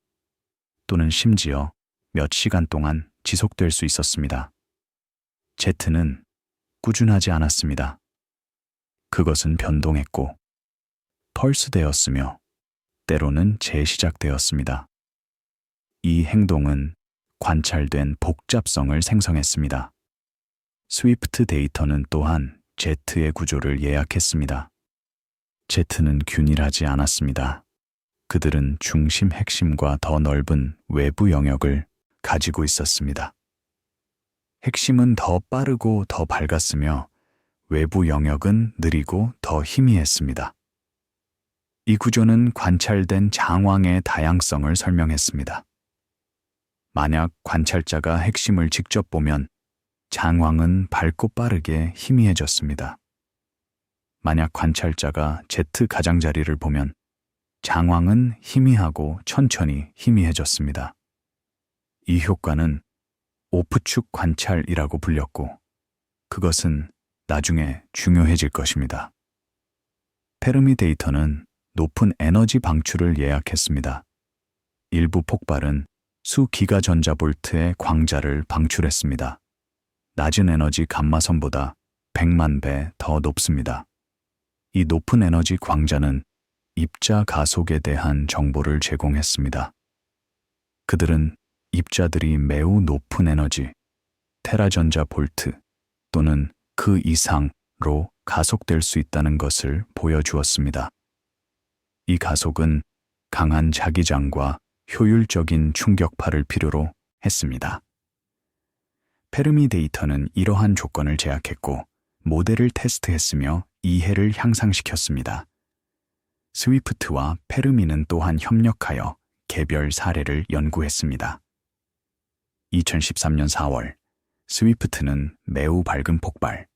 또는 심지어 몇 시간 동안 지속될 수 있었습니다. 제트는 꾸준하지 않았습니다. 그것은 변동했고 펄스되었으며 때로는 재시작되었습니다. 이 행동은 관찰된 복잡성을 생성했습니다. 스위프트 데이터는 또한 Z의 구조를 예약했습니다. Z는 균일하지 않았습니다. 그들은 중심 핵심과 더 넓은 외부 영역을 가지고 있었습니다. 핵심은 더 빠르고 더 밝았으며 외부 영역은 느리고 더 희미했습니다. 이 구조는 관찰된 장황의 다양성을 설명했습니다. 만약 관찰자가 핵심을 직접 보면 장황은 밝고 빠르게 희미해졌습니다. 만약 관찰자가 Z 가장자리를 보면 장황은 희미하고 천천히 희미해졌습니다. 이 효과는 오프축 관찰이라고 불렸고 그것은 나중에 중요해질 것입니다. 페르미 데이터는 높은 에너지 방출을 예약했습니다. 일부 폭발은 수기가전자볼트의 광자를 방출했습니다. 낮은 에너지 감마선보다 100만 배 더 높습니다. 이 높은 에너지 광자는 입자 가속에 대한 정보를 제공했습니다. 그들은 입자들이 매우 높은 에너지, 테라전자 볼트 또는 그 이상로 가속될 수 있다는 것을 보여주었습니다. 이 가속은 강한 자기장과 효율적인 충격파를 필요로 했습니다. 페르미 데이터는 이러한 조건을 제약했고 모델을 테스트했으며 이해를 향상시켰습니다. 스위프트와 페르미는 또한 협력하여 개별 사례를 연구했습니다. 2013년 4월, 스위프트는 매우 밝은 폭발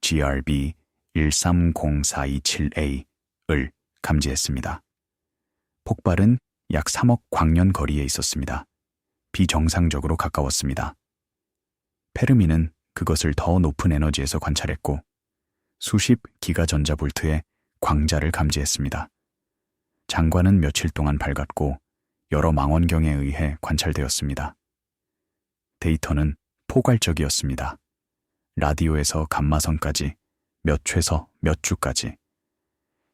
GRB 130427A를 감지했습니다. 폭발은 약 3억 광년 거리에 있었습니다. 비정상적으로 가까웠습니다. 페르미는 그것을 더 높은 에너지에서 관찰했고 수십 기가전자볼트의 광자를 감지했습니다. 장관은 며칠 동안 밝았고 여러 망원경에 의해 관찰되었습니다. 데이터는 포괄적이었습니다. 라디오에서 감마선까지 몇 최서 몇 주까지.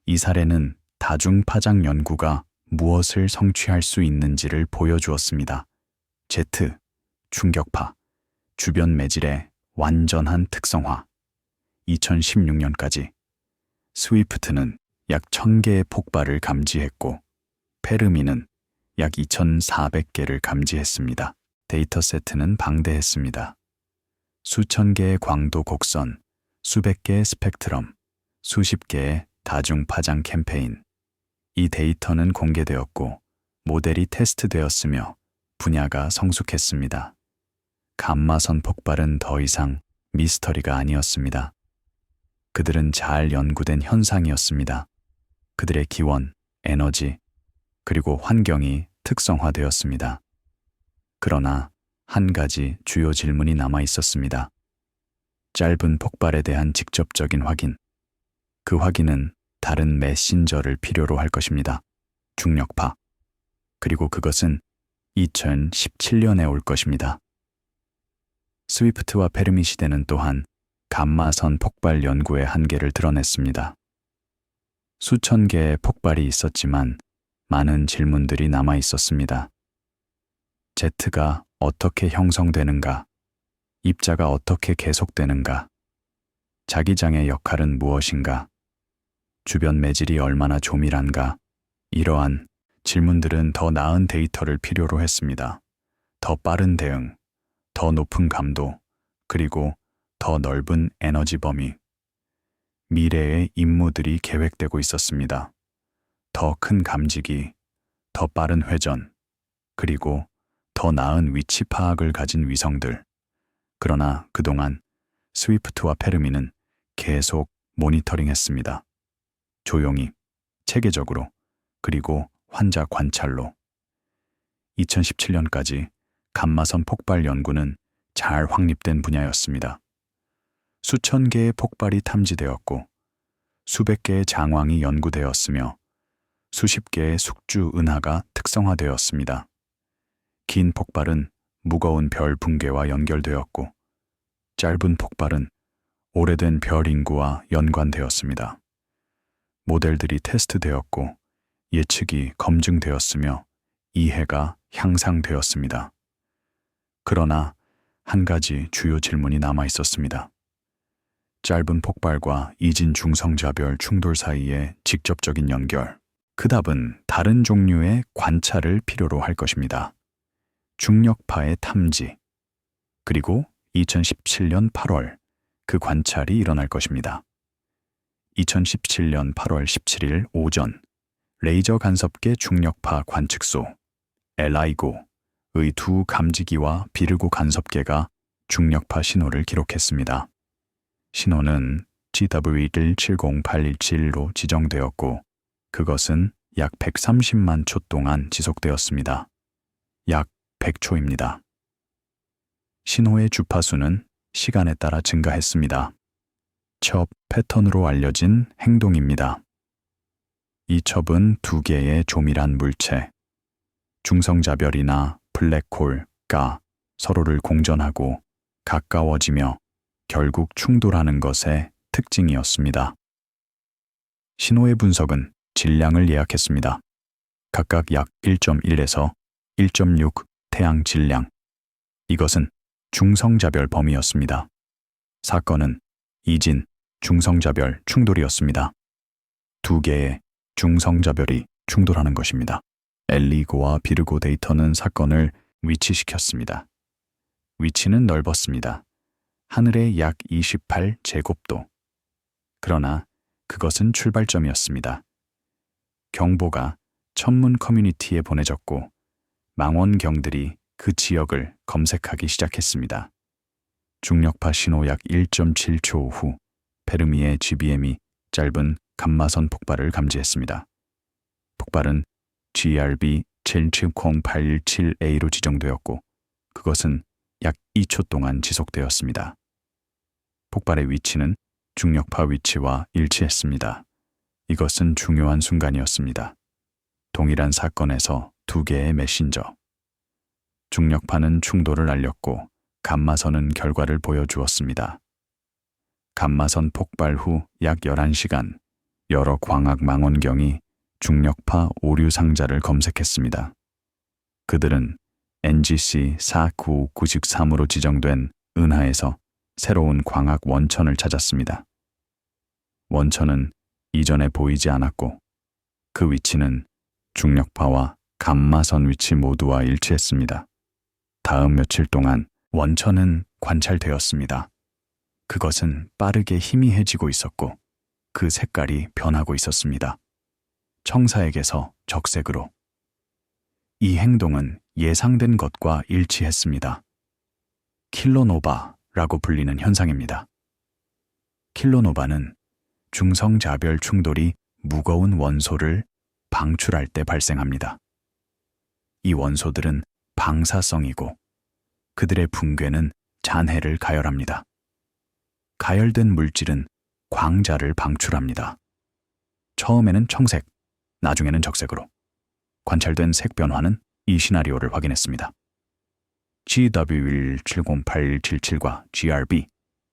이 사례는 다중파장 연구가 무엇을 성취할 수 있는지를 보여주었습니다. Z, 충격파, 주변 매질의 완전한 특성화. 2016년까지 스위프트는 약 1000개의 폭발을 감지했고 페르미는 약 2400개를 감지했습니다. 데이터 세트는 방대했습니다. 수천 개의 광도 곡선, 수백 개의 스펙트럼, 수십 개의 다중파장 캠페인. 이 데이터는 공개되었고 모델이 테스트되었으며 분야가 성숙했습니다. 감마선 폭발은 더 이상 미스터리가 아니었습니다. 그들은 잘 연구된 현상이었습니다. 그들의 기원, 에너지, 그리고 환경이 특성화되었습니다. 그러나 한 가지 주요 질문이 남아 있었습니다. 짧은 폭발에 대한 직접적인 확인. 그 확인은 다른 메신저를 필요로 할 것입니다. 중력파. 그리고 그것은 2017년에 올 것입니다. 스위프트와 페르미 시대는 또한 감마선 폭발 연구의 한계를 드러냈습니다. 수천 개의 폭발이 있었지만 많은 질문들이 남아 있었습니다. Z가 어떻게 형성되는가? 입자가 어떻게 계속되는가? 자기장의 역할은 무엇인가? 주변 매질이 얼마나 조밀한가? 이러한 질문들은 더 나은 데이터를 필요로 했습니다. 더 빠른 대응, 더 높은 감도, 그리고 더 넓은 에너지 범위. 미래의 임무들이 계획되고 있었습니다. 더 큰 감지기, 더 빠른 회전, 그리고 더 나은 위치 파악을 가진 위성들. 그러나 그동안 스위프트와 페르미는 계속 모니터링했습니다. 조용히, 체계적으로, 그리고 환자 관찰로. 2017년까지 감마선 폭발 연구는 잘 확립된 분야였습니다. 수천 개의 폭발이 탐지되었고 수백 개의 장황이 연구되었으며 수십 개의 숙주 은하가 특성화되었습니다. 긴 폭발은 무거운 별 붕괴와 연결되었고 짧은 폭발은 오래된 별 인구와 연관되었습니다. 모델들이 테스트되었고 예측이 검증되었으며 이해가 향상되었습니다. 그러나 한 가지 주요 질문이 남아 있었습니다. 짧은 폭발과 이진 중성자별 충돌 사이의 직접적인 연결. 그 답은 다른 종류의 관찰을 필요로 할 것입니다. 중력파의 탐지. 그리고 2017년 8월 그 관찰이 일어날 것입니다. 2017년 8월 17일 오전 레이저 간섭계 중력파 관측소 LIGO의 두 감지기와 비르고 간섭계가 중력파 신호를 기록했습니다. 신호는 GW1708171로 지정되었고 그것은 약 130만 초 동안 지속되었습니다. 약 100초입니다. 신호의 주파수는 시간에 따라 증가했습니다. 첩 패턴으로 알려진 행동입니다. 이 첩은 두 개의 조밀한 물체, 중성자별이나 블랙홀가 서로를 공전하고 가까워지며 결국 충돌하는 것의 특징이었습니다. 신호의 분석은 질량을 예약했습니다. 각각 약 1.1에서 1.6 태양 질량. 이것은 중성자별 범위였습니다. 사건은 이진 중성자별 충돌이었습니다. 두 개의 중성자별이 충돌하는 것입니다. 엘리고와 비르고 데이터는 사건을 위치시켰습니다. 위치는 넓었습니다. 하늘의 약 28제곱도. 그러나 그것은 출발점이었습니다. 경보가 천문 커뮤니티에 보내졌고 망원경들이 그 지역을 검색하기 시작했습니다. 중력파 신호 약 1.7초 후 페르미의 GBM이 짧은 감마선 폭발을 감지했습니다. 폭발은 GRB 770817A로 지정되었고 그것은 약 2초 동안 지속되었습니다. 폭발의 위치는 중력파 위치와 일치했습니다. 이것은 중요한 순간이었습니다. 동일한 사건에서 두 개의 메신저. 중력파는 충돌을 알렸고 감마선은 결과를 보여주었습니다. 감마선 폭발 후 약 11시간, 여러 광학 망원경이 중력파 오류 상자를 검색했습니다. 그들은 NGC 49993으로 지정된 은하에서 새로운 광학 원천을 찾았습니다. 원천은 이전에 보이지 않았고 그 위치는 중력파와 감마선 위치 모두와 일치했습니다. 다음 며칠 동안 원천은 관찰되었습니다. 그것은 빠르게 희미해지고 있었고 그 색깔이 변하고 있었습니다. 청사액에서 적색으로. 이 행동은 예상된 것과 일치했습니다. 킬로노바라고 불리는 현상입니다. 킬로노바는 중성자별 충돌이 무거운 원소를 방출할 때 발생합니다. 이 원소들은 방사성이고 그들의 붕괴는 잔해를 가열합니다. 가열된 물질은 광자를 방출합니다. 처음에는 청색, 나중에는 적색으로. 관찰된 색 변화는 이 시나리오를 확인했습니다. GW1708177과 GRB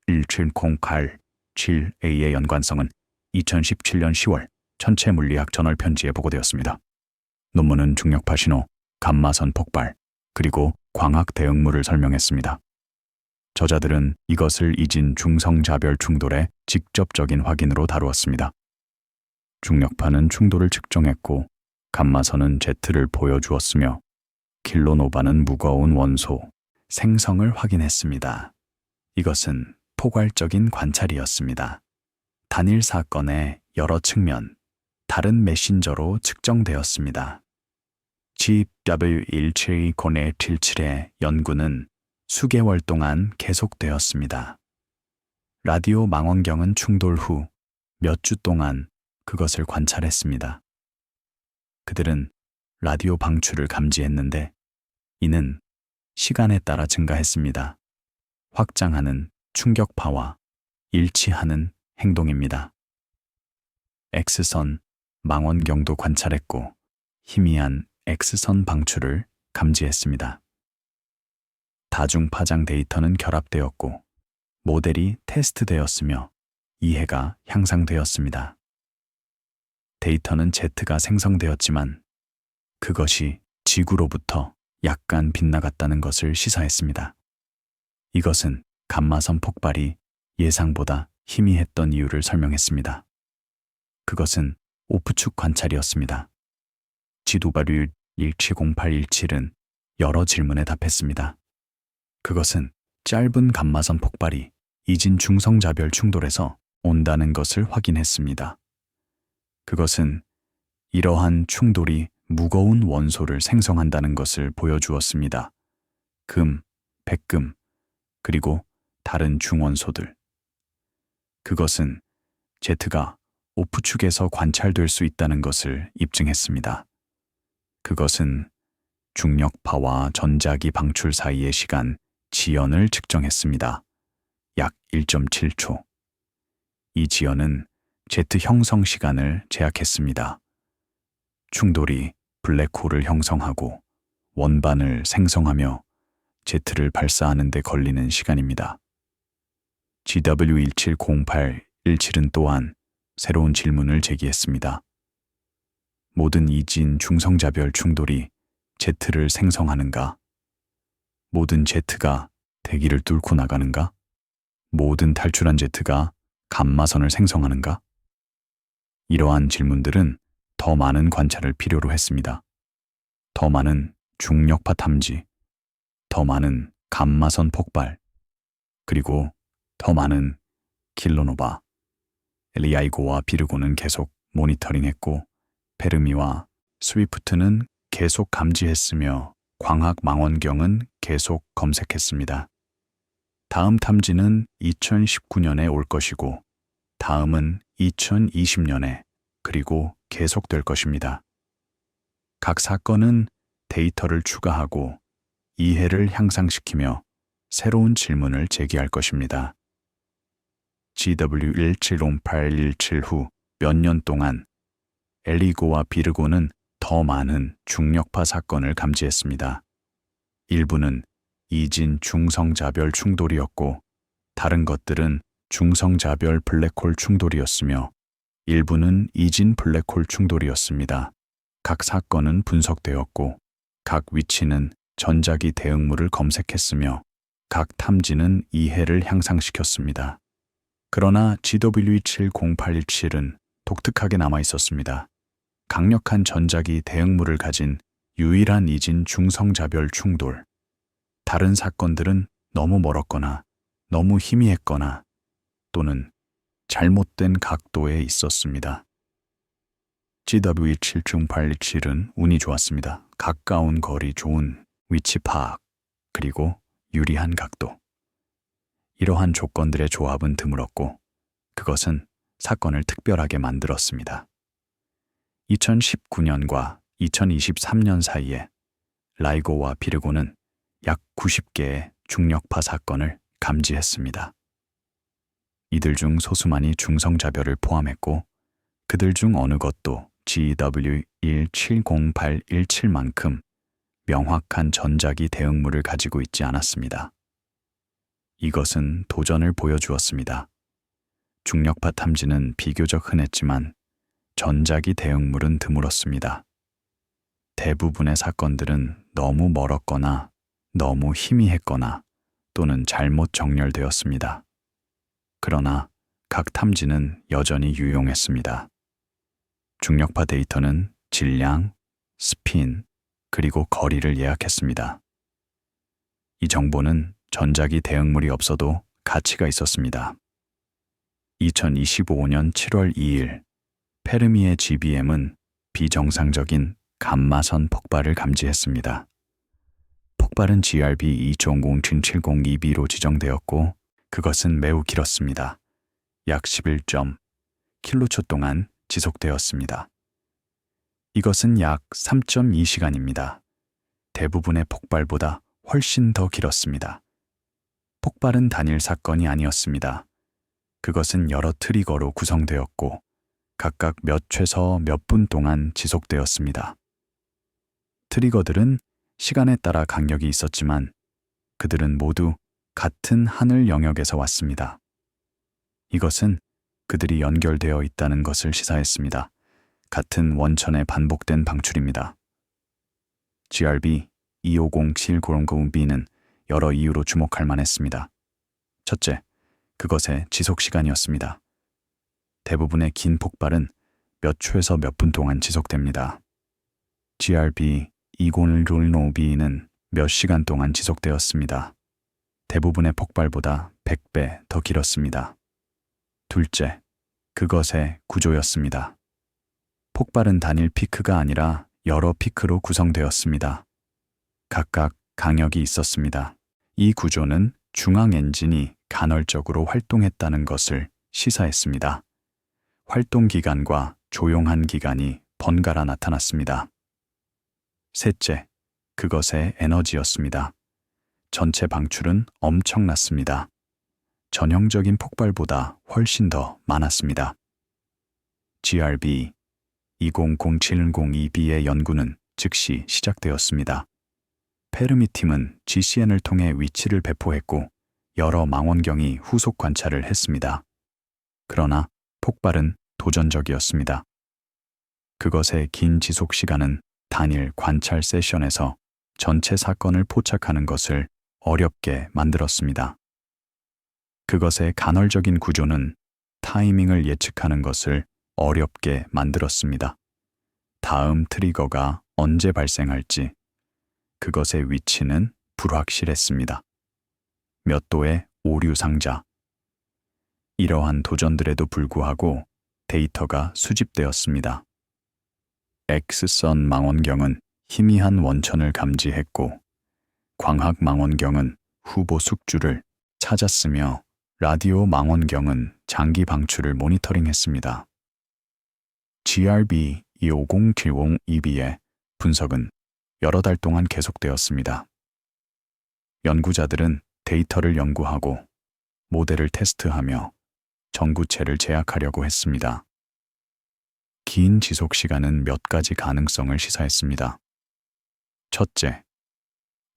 17087A의 연관성은 2017년 10월 천체 물리학 저널 편지에 보고되었습니다. 논문은 중력파 신호, 감마선 폭발, 그리고 광학 대응물을 설명했습니다. 저자들은 이것을 이진 중성자별 충돌의 직접적인 확인으로 다루었습니다. 중력파는 충돌을 측정했고 감마선은 Z를 보여주었으며 킬로노바는 무거운 원소, 생성을 확인했습니다. 이것은 포괄적인 관찰이었습니다. 단일 사건의 여러 측면, 다른 메신저로 측정되었습니다. GW172-77의 연구는 수개월 동안 계속되었습니다. 라디오 망원경은 충돌 후 몇 주 동안 그것을 관찰했습니다. 그들은 라디오 방출을 감지했는데 이는 시간에 따라 증가했습니다. 확장하는 충격파와 일치하는 행동입니다. X선 망원경도 관찰했고 희미한 X선 방출을 감지했습니다. 다중파장 데이터는 결합되었고 모델이 테스트되었으며 이해가 향상되었습니다. 데이터는 Z가 생성되었지만 그것이 지구로부터 약간 빗나갔다는 것을 시사했습니다. 이것은 감마선 폭발이 예상보다 희미했던 이유를 설명했습니다. 그것은 오프축 관찰이었습니다. 지도발류 170817은 여러 질문에 답했습니다. 그것은 짧은 감마선 폭발이 이진 중성자별 충돌에서 온다는 것을 확인했습니다. 그것은 이러한 충돌이 무거운 원소를 생성한다는 것을 보여주었습니다. 금, 백금, 그리고 다른 중원소들. 그것은 Z가 오프축에서 관찰될 수 있다는 것을 입증했습니다. 그것은 중력파와 전자기 방출 사이의 시간 지연을 측정했습니다. 약 1.7초. 이 지연은 Z 형성 시간을 제약했습니다. 충돌이 블랙홀을 형성하고 원반을 생성하며 Z를 발사하는 데 걸리는 시간입니다. GW170817은 또한 새로운 질문을 제기했습니다. 모든 이진 중성자별 충돌이 Z를 생성하는가? 모든 Z가 대기를 뚫고 나가는가? 모든 탈출한 Z가 감마선을 생성하는가? 이러한 질문들은 더 많은 관찰을 필요로 했습니다. 더 많은 중력파 탐지, 더 많은 감마선 폭발, 그리고 더 많은 킬로노바. 리아이고와 비르고는 계속 모니터링했고 페르미와 스위프트는 계속 감지했으며 광학 망원경은 계속 검색했습니다. 다음 탐지는 2019년에 올 것이고 다음은 2020년에 그리고 계속될 것입니다. 각 사건은 데이터를 추가하고 이해를 향상시키며 새로운 질문을 제기할 것입니다. GW170817 후 몇 년 동안 엘리고와 비르고는 더 많은 중력파 사건을 감지했습니다. 일부는 이진 중성자별 충돌이었고 다른 것들은 중성자별 블랙홀 충돌이었으며 일부는 이진 블랙홀 충돌이었습니다. 각 사건은 분석되었고 각 위치는 전자기 대응물을 검색했으며 각 탐지는 이해를 향상시켰습니다. 그러나 GW170817은 독특하게 남아 있었습니다. 강력한 전자기 대응물을 가진 유일한 이진 중성자별 충돌. 다른 사건들은 너무 멀었거나 너무 희미했거나 또는 잘못된 각도에 있었습니다. GW170817은 운이 좋았습니다. 가까운 거리 좋은 위치 파악, 그리고 유리한 각도. 이러한 조건들의 조합은 드물었고 그것은 사건을 특별하게 만들었습니다. 2019년과 2023년 사이에 라이고와 비르고는 약 90개의 중력파 사건을 감지했습니다. 이들 중 소수만이 중성자별을 포함했고 그들 중 어느 것도 GW170817만큼 명확한 전자기 대응물을 가지고 있지 않았습니다. 이것은 도전을 보여주었습니다. 중력파 탐지는 비교적 흔했지만 전자기 대응물은 드물었습니다. 대부분의 사건들은 너무 멀었거나 너무 희미했거나 또는 잘못 정렬되었습니다. 그러나 각 탐지는 여전히 유용했습니다. 중력파 데이터는 질량, 스핀, 그리고 거리를 예약했습니다. 이 정보는 전자기 대응물이 없어도 가치가 있었습니다. 2025년 7월 2일 페르미의 GBM은 비정상적인 감마선 폭발을 감지했습니다. 폭발은 GRB 2.0-70EB로 지정되었고 그것은 매우 길었습니다. 약 11.km 동안 지속되었습니다. 이것은 약 3.2시간입니다. 대부분의 폭발보다 훨씬 더 길었습니다. 폭발은 단일 사건이 아니었습니다. 그것은 여러 트리거로 구성되었고 각각 몇 초에서 몇 분 동안 지속되었습니다. 트리거들은 시간에 따라 강력이 있었지만 그들은 모두 같은 하늘 영역에서 왔습니다. 이것은 그들이 연결되어 있다는 것을 시사했습니다. 같은 원천에 반복된 방출입니다. GRB 250709B는 여러 이유로 주목할 만했습니다. 첫째, 그것의 지속 시간이었습니다. 대부분의 긴 폭발은 몇 초에서 몇 분 동안 지속됩니다. GRB 2010B는 몇 시간 동안 지속되었습니다. 대부분의 폭발보다 100배 더 길었습니다. 둘째, 그것의 구조였습니다. 폭발은 단일 피크가 아니라 여러 피크로 구성되었습니다. 각각 강역이 있었습니다. 이 구조는 중앙 엔진이 간헐적으로 활동했다는 것을 시사했습니다. 활동 기간과 조용한 기간이 번갈아 나타났습니다. 셋째, 그것의 에너지였습니다. 전체 방출은 엄청났습니다. 전형적인 폭발보다 훨씬 더 많았습니다. GRB 200702B의 연구는 즉시 시작되었습니다. 페르미 팀은 GCN을 통해 위치를 배포했고 여러 망원경이 후속 관찰을 했습니다. 그러나 폭발은 도전적이었습니다. 그것의 긴 지속 시간은 단일 관찰 세션에서 전체 사건을 포착하는 것을 어렵게 만들었습니다. 그것의 간헐적인 구조는 타이밍을 예측하는 것을 어렵게 만들었습니다. 다음 트리거가 언제 발생할지, 그것의 위치는 불확실했습니다. 몇 도의 오류 상자. 이러한 도전들에도 불구하고 데이터가 수집되었습니다. X선 망원경은 희미한 원천을 감지했고, 광학 망원경은 후보 숙주를 찾았으며, 라디오 망원경은 장기 방출을 모니터링했습니다. GRB 250702B의 분석은 여러 달 동안 계속되었습니다. 연구자들은 데이터를 연구하고 모델을 테스트하며 전구체를 제약하려고 했습니다. 긴 지속 시간은 몇 가지 가능성을 시사했습니다. 첫째,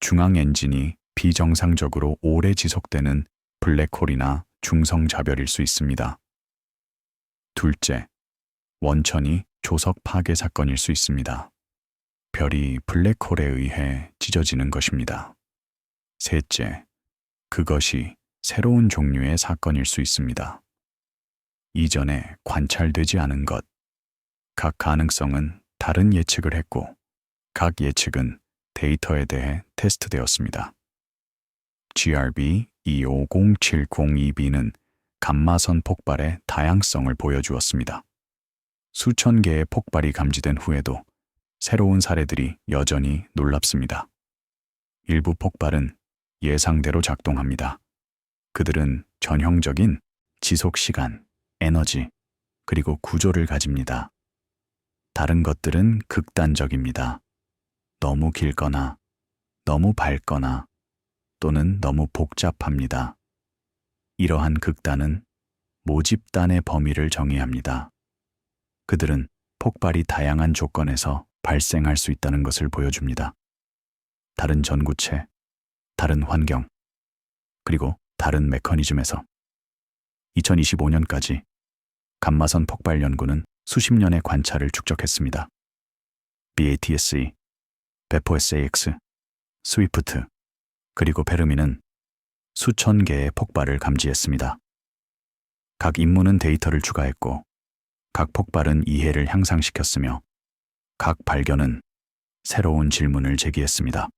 중앙 엔진이 비정상적으로 오래 지속되는 블랙홀이나 중성자별일 수 있습니다. 둘째, 원천이 조석 파괴 사건일 수 있습니다. 별이 블랙홀에 의해 찢어지는 것입니다. 셋째, 그것이 새로운 종류의 사건일 수 있습니다. 이전에 관찰되지 않은 것. 각 가능성은 다른 예측을 했고, 각 예측은 데이터에 대해 테스트되었습니다. GRB 250702B는 감마선 폭발의 다양성을 보여주었습니다. 수천 개의 폭발이 감지된 후에도 새로운 사례들이 여전히 놀랍습니다. 일부 폭발은 예상대로 작동합니다. 그들은 전형적인 지속 시간, 에너지, 그리고 구조를 가집니다. 다른 것들은 극단적입니다. 너무 길거나, 너무 밝거나, 또는 너무 복잡합니다. 이러한 극단은 모집단의 범위를 정의합니다. 그들은 폭발이 다양한 조건에서 발생할 수 있다는 것을 보여줍니다. 다른 전구체, 다른 환경, 그리고 다른 메커니즘에서 2025년까지 감마선 폭발 연구는 수십 년의 관찰을 축적했습니다. BATSE, 베포-SAX, 스위프트, 그리고 페르미는 수천 개의 폭발을 감지했습니다. 각 임무는 데이터를 추가했고, 각 폭발은 이해를 향상시켰으며, 각 발견은 새로운 질문을 제기했습니다.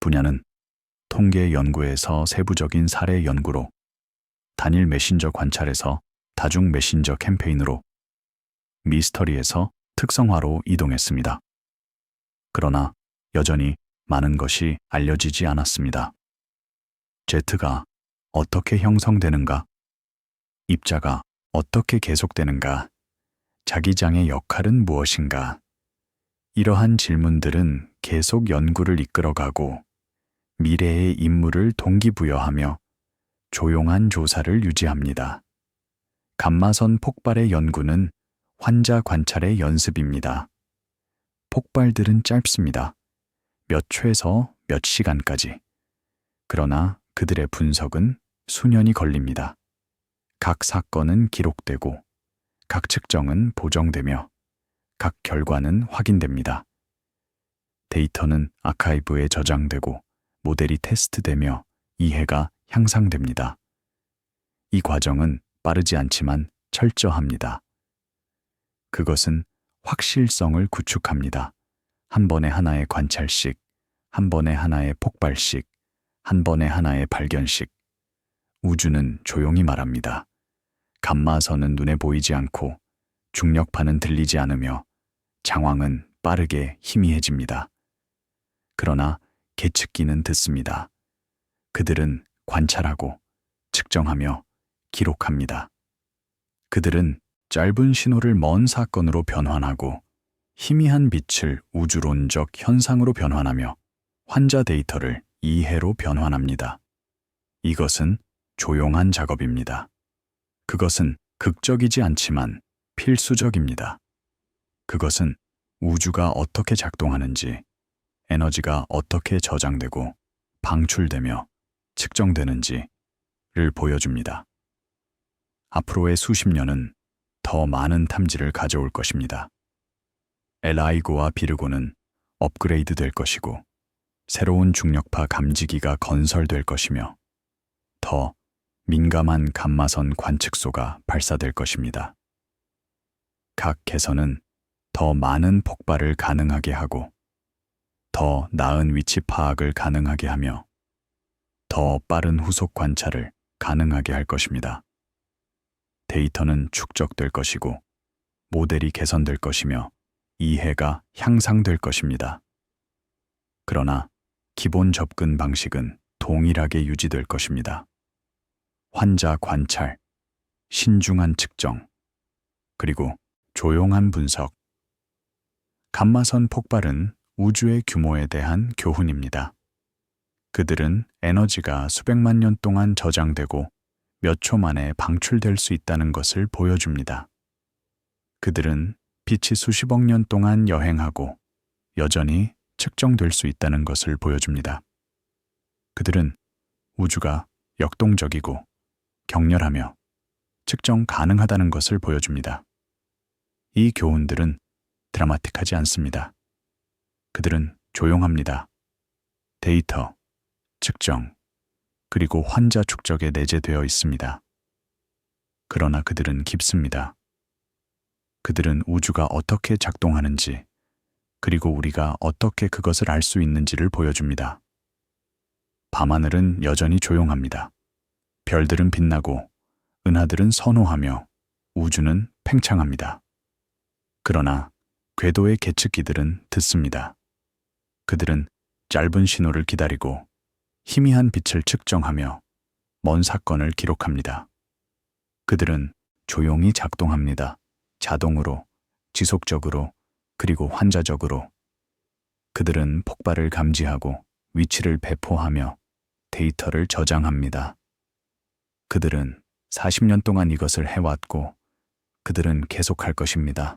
분야는 통계 연구에서 세부적인 사례 연구로, 단일 메신저 관찰에서 다중 메신저 캠페인으로, 미스터리에서 특성화로 이동했습니다. 그러나 여전히 많은 것이 알려지지 않았습니다. Z가 어떻게 형성되는가? 입자가 어떻게 계속되는가? 자기장의 역할은 무엇인가? 이러한 질문들은 계속 연구를 이끌어가고 미래의 임무를 동기부여하며 조용한 조사를 유지합니다. 감마선 폭발의 연구는 환자 관찰의 연습입니다. 폭발들은 짧습니다. 몇 초에서 몇 시간까지. 그러나 그들의 분석은 수년이 걸립니다. 각 사건은 기록되고, 각 측정은 보정되며, 각 결과는 확인됩니다. 데이터는 아카이브에 저장되고, 모델이 테스트되며 이해가 향상됩니다. 이 과정은 빠르지 않지만 철저합니다. 그것은 확실성을 구축합니다. 한 번에 하나의 관찰식, 한 번에 하나의 폭발식, 한 번에 하나의 발견식. 우주는 조용히 말합니다. 감마선은 눈에 보이지 않고, 중력파는 들리지 않으며, 장황은 빠르게 희미해집니다. 그러나 계측기는 듣습니다. 그들은 관찰하고, 측정하며, 기록합니다. 그들은 짧은 신호를 먼 사건으로 변환하고, 희미한 빛을 우주론적 현상으로 변환하며, 환자 데이터를 이해로 변환합니다. 이것은 조용한 작업입니다. 그것은 극적이지 않지만 필수적입니다. 그것은 우주가 어떻게 작동하는지, 에너지가 어떻게 저장되고 방출되며 측정되는지를 보여줍니다. 앞으로의 수십 년은 더 많은 탐지를 가져올 것입니다. LIGO와 비르고는 업그레이드 될 것이고, 새로운 중력파 감지기가 건설될 것이며, 더 민감한 감마선 관측소가 발사될 것입니다. 각 개선은 더 많은 폭발을 가능하게 하고, 더 나은 위치 파악을 가능하게 하며, 더 빠른 후속 관찰을 가능하게 할 것입니다. 데이터는 축적될 것이고, 모델이 개선될 것이며, 이해가 향상될 것입니다. 그러나 기본 접근 방식은 동일하게 유지될 것입니다. 환자 관찰, 신중한 측정, 그리고 조용한 분석. 감마선 폭발은 우주의 규모에 대한 교훈입니다. 그들은 에너지가 수백만 년 동안 저장되고 몇 초 만에 방출될 수 있다는 것을 보여줍니다. 그들은 빛이 수십억 년 동안 여행하고 여전히 측정될 수 있다는 것을 보여줍니다. 그들은 우주가 역동적이고 격렬하며 측정 가능하다는 것을 보여줍니다. 이 교훈들은 드라마틱하지 않습니다. 그들은 조용합니다. 데이터, 측정, 그리고 환자 축적에 내재되어 있습니다. 그러나 그들은 깊습니다. 그들은 우주가 어떻게 작동하는지, 그리고 우리가 어떻게 그것을 알 수 있는지를 보여줍니다. 밤하늘은 여전히 조용합니다. 별들은 빛나고, 은하들은 선호하며, 우주는 팽창합니다. 그러나 궤도의 계측기들은 듣습니다. 그들은 짧은 신호를 기다리고, 희미한 빛을 측정하며 먼 사건을 기록합니다. 그들은 조용히 작동합니다. 자동으로, 지속적으로, 그리고 환자적으로. 그들은 폭발을 감지하고 위치를 배포하며 데이터를 저장합니다. 그들은 40년 동안 이것을 해왔고, 그들은 계속할 것입니다.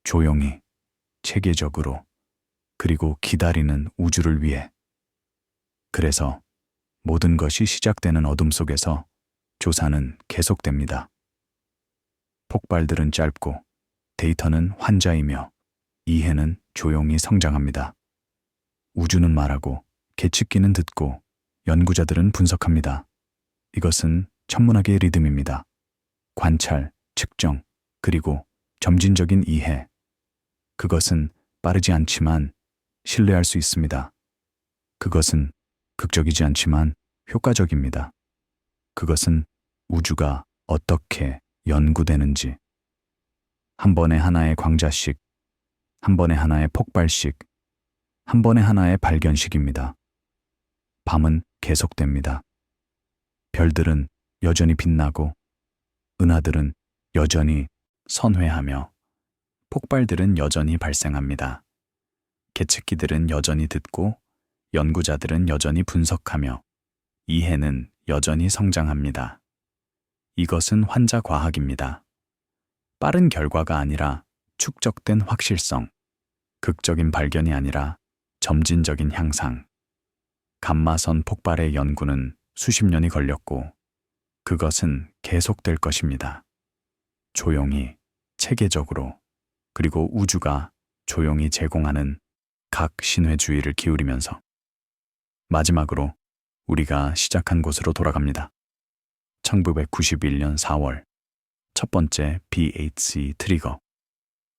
조용히, 체계적으로, 그리고 기다리는 우주를 위해. 그래서 모든 것이 시작되는 어둠 속에서 조사는 계속됩니다. 폭발들은 짧고, 데이터는 환자이며, 이해는 조용히 성장합니다. 우주는 말하고, 계측기는 듣고, 연구자들은 분석합니다. 이것은 천문학의 리듬입니다. 관찰, 측정, 그리고 점진적인 이해. 그것은 빠르지 않지만 신뢰할 수 있습니다. 그것은 극적이지 않지만 효과적입니다. 그것은 우주가 어떻게 연구되는지, 한 번에 하나의 광자식, 한 번에 하나의 폭발식, 한 번에 하나의 발견식입니다. 밤은 계속됩니다. 별들은 여전히 빛나고, 은하들은 여전히 선회하며, 폭발들은 여전히 발생합니다. 계측기들은 여전히 듣고, 연구자들은 여전히 분석하며, 이해는 여전히 성장합니다. 이것은 환자 과학입니다. 빠른 결과가 아니라 축적된 확실성, 극적인 발견이 아니라 점진적인 향상. 감마선 폭발의 연구는 수십 년이 걸렸고 그것은 계속될 것입니다. 조용히, 체계적으로, 그리고 우주가 조용히 제공하는 각 신회주의를 기울이면서 마지막으로 우리가 시작한 곳으로 돌아갑니다. 1991년 4월 첫 번째 BHC 트리거,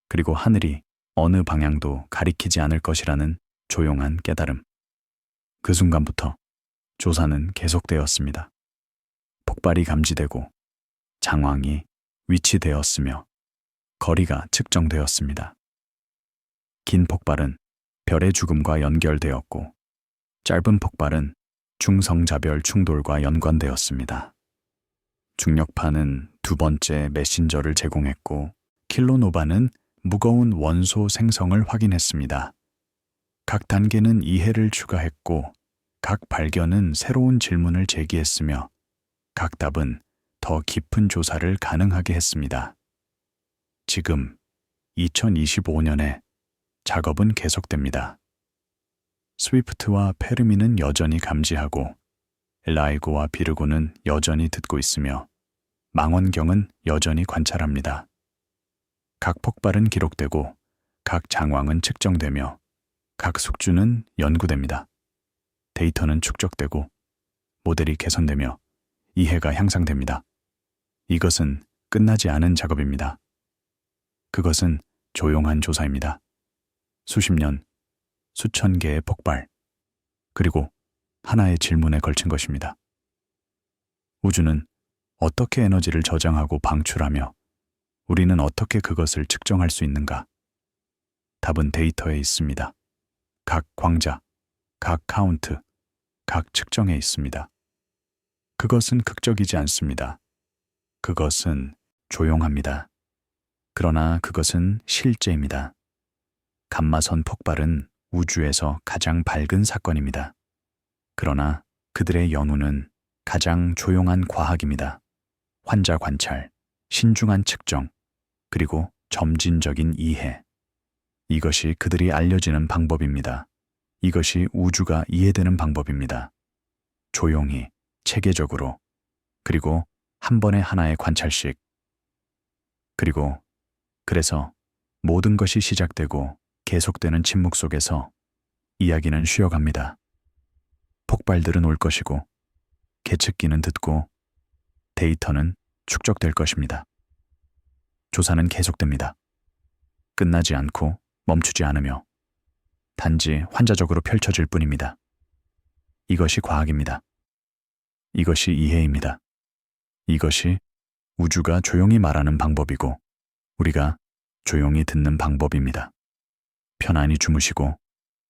그리고 하늘이 어느 방향도 가리키지 않을 것이라는 조용한 깨달음. 그 순간부터 조사는 계속되었습니다. 폭발이 감지되고 장황이 위치되었으며 거리가 측정되었습니다. 긴 폭발은 별의 죽음과 연결되었고 짧은 폭발은 중성자별 충돌과 연관되었습니다. 중력파는 두 번째 메신저를 제공했고 킬로노바는 무거운 원소 생성을 확인했습니다. 각 단계는 이해를 추가했고 각 발견은 새로운 질문을 제기했으며 각 답은 더 깊은 조사를 가능하게 했습니다. 지금 2025년에 작업은 계속됩니다. 스위프트와 페르미는 여전히 감지하고 라이고와 비르고는 여전히 듣고 있으며 망원경은 여전히 관찰합니다. 각 폭발은 기록되고 각 장황은 측정되며 각 숙주는 연구됩니다. 데이터는 축적되고 모델이 개선되며 이해가 향상됩니다. 이것은 끝나지 않은 작업입니다. 그것은 조용한 조사입니다. 수십 년, 수천 개의 폭발, 그리고 하나의 질문에 걸친 것입니다. 우주는 어떻게 에너지를 저장하고 방출하며 우리는 어떻게 그것을 측정할 수 있는가? 답은 데이터에 있습니다. 각 광자, 각 카운트, 각 측정에 있습니다. 그것은 극적이지 않습니다. 그것은 조용합니다. 그러나 그것은 실제입니다. 감마선 폭발은 우주에서 가장 밝은 사건입니다. 그러나 그들의 연구는 가장 조용한 과학입니다. 환자 관찰, 신중한 측정, 그리고 점진적인 이해. 이것이 그들이 알려지는 방법입니다. 이것이 우주가 이해되는 방법입니다. 조용히, 체계적으로, 그리고 한 번에 하나의 관찰식. 그래서 모든 것이 시작되고 계속되는 침묵 속에서 이야기는 쉬어갑니다. 폭발들은 올 것이고, 계측기는 듣고, 데이터는 축적될 것입니다. 조사는 계속됩니다. 끝나지 않고 멈추지 않으며 단지 환자적으로 펼쳐질 뿐입니다. 이것이 과학입니다. 이것이 이해입니다. 이것이 우주가 조용히 말하는 방법이고 우리가 조용히 듣는 방법입니다. 편안히 주무시고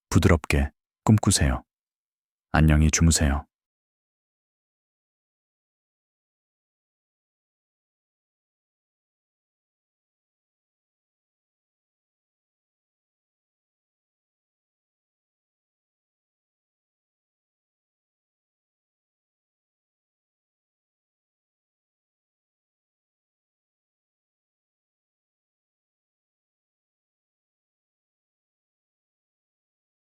부드럽게 꿈꾸세요. 안녕히 주무세요.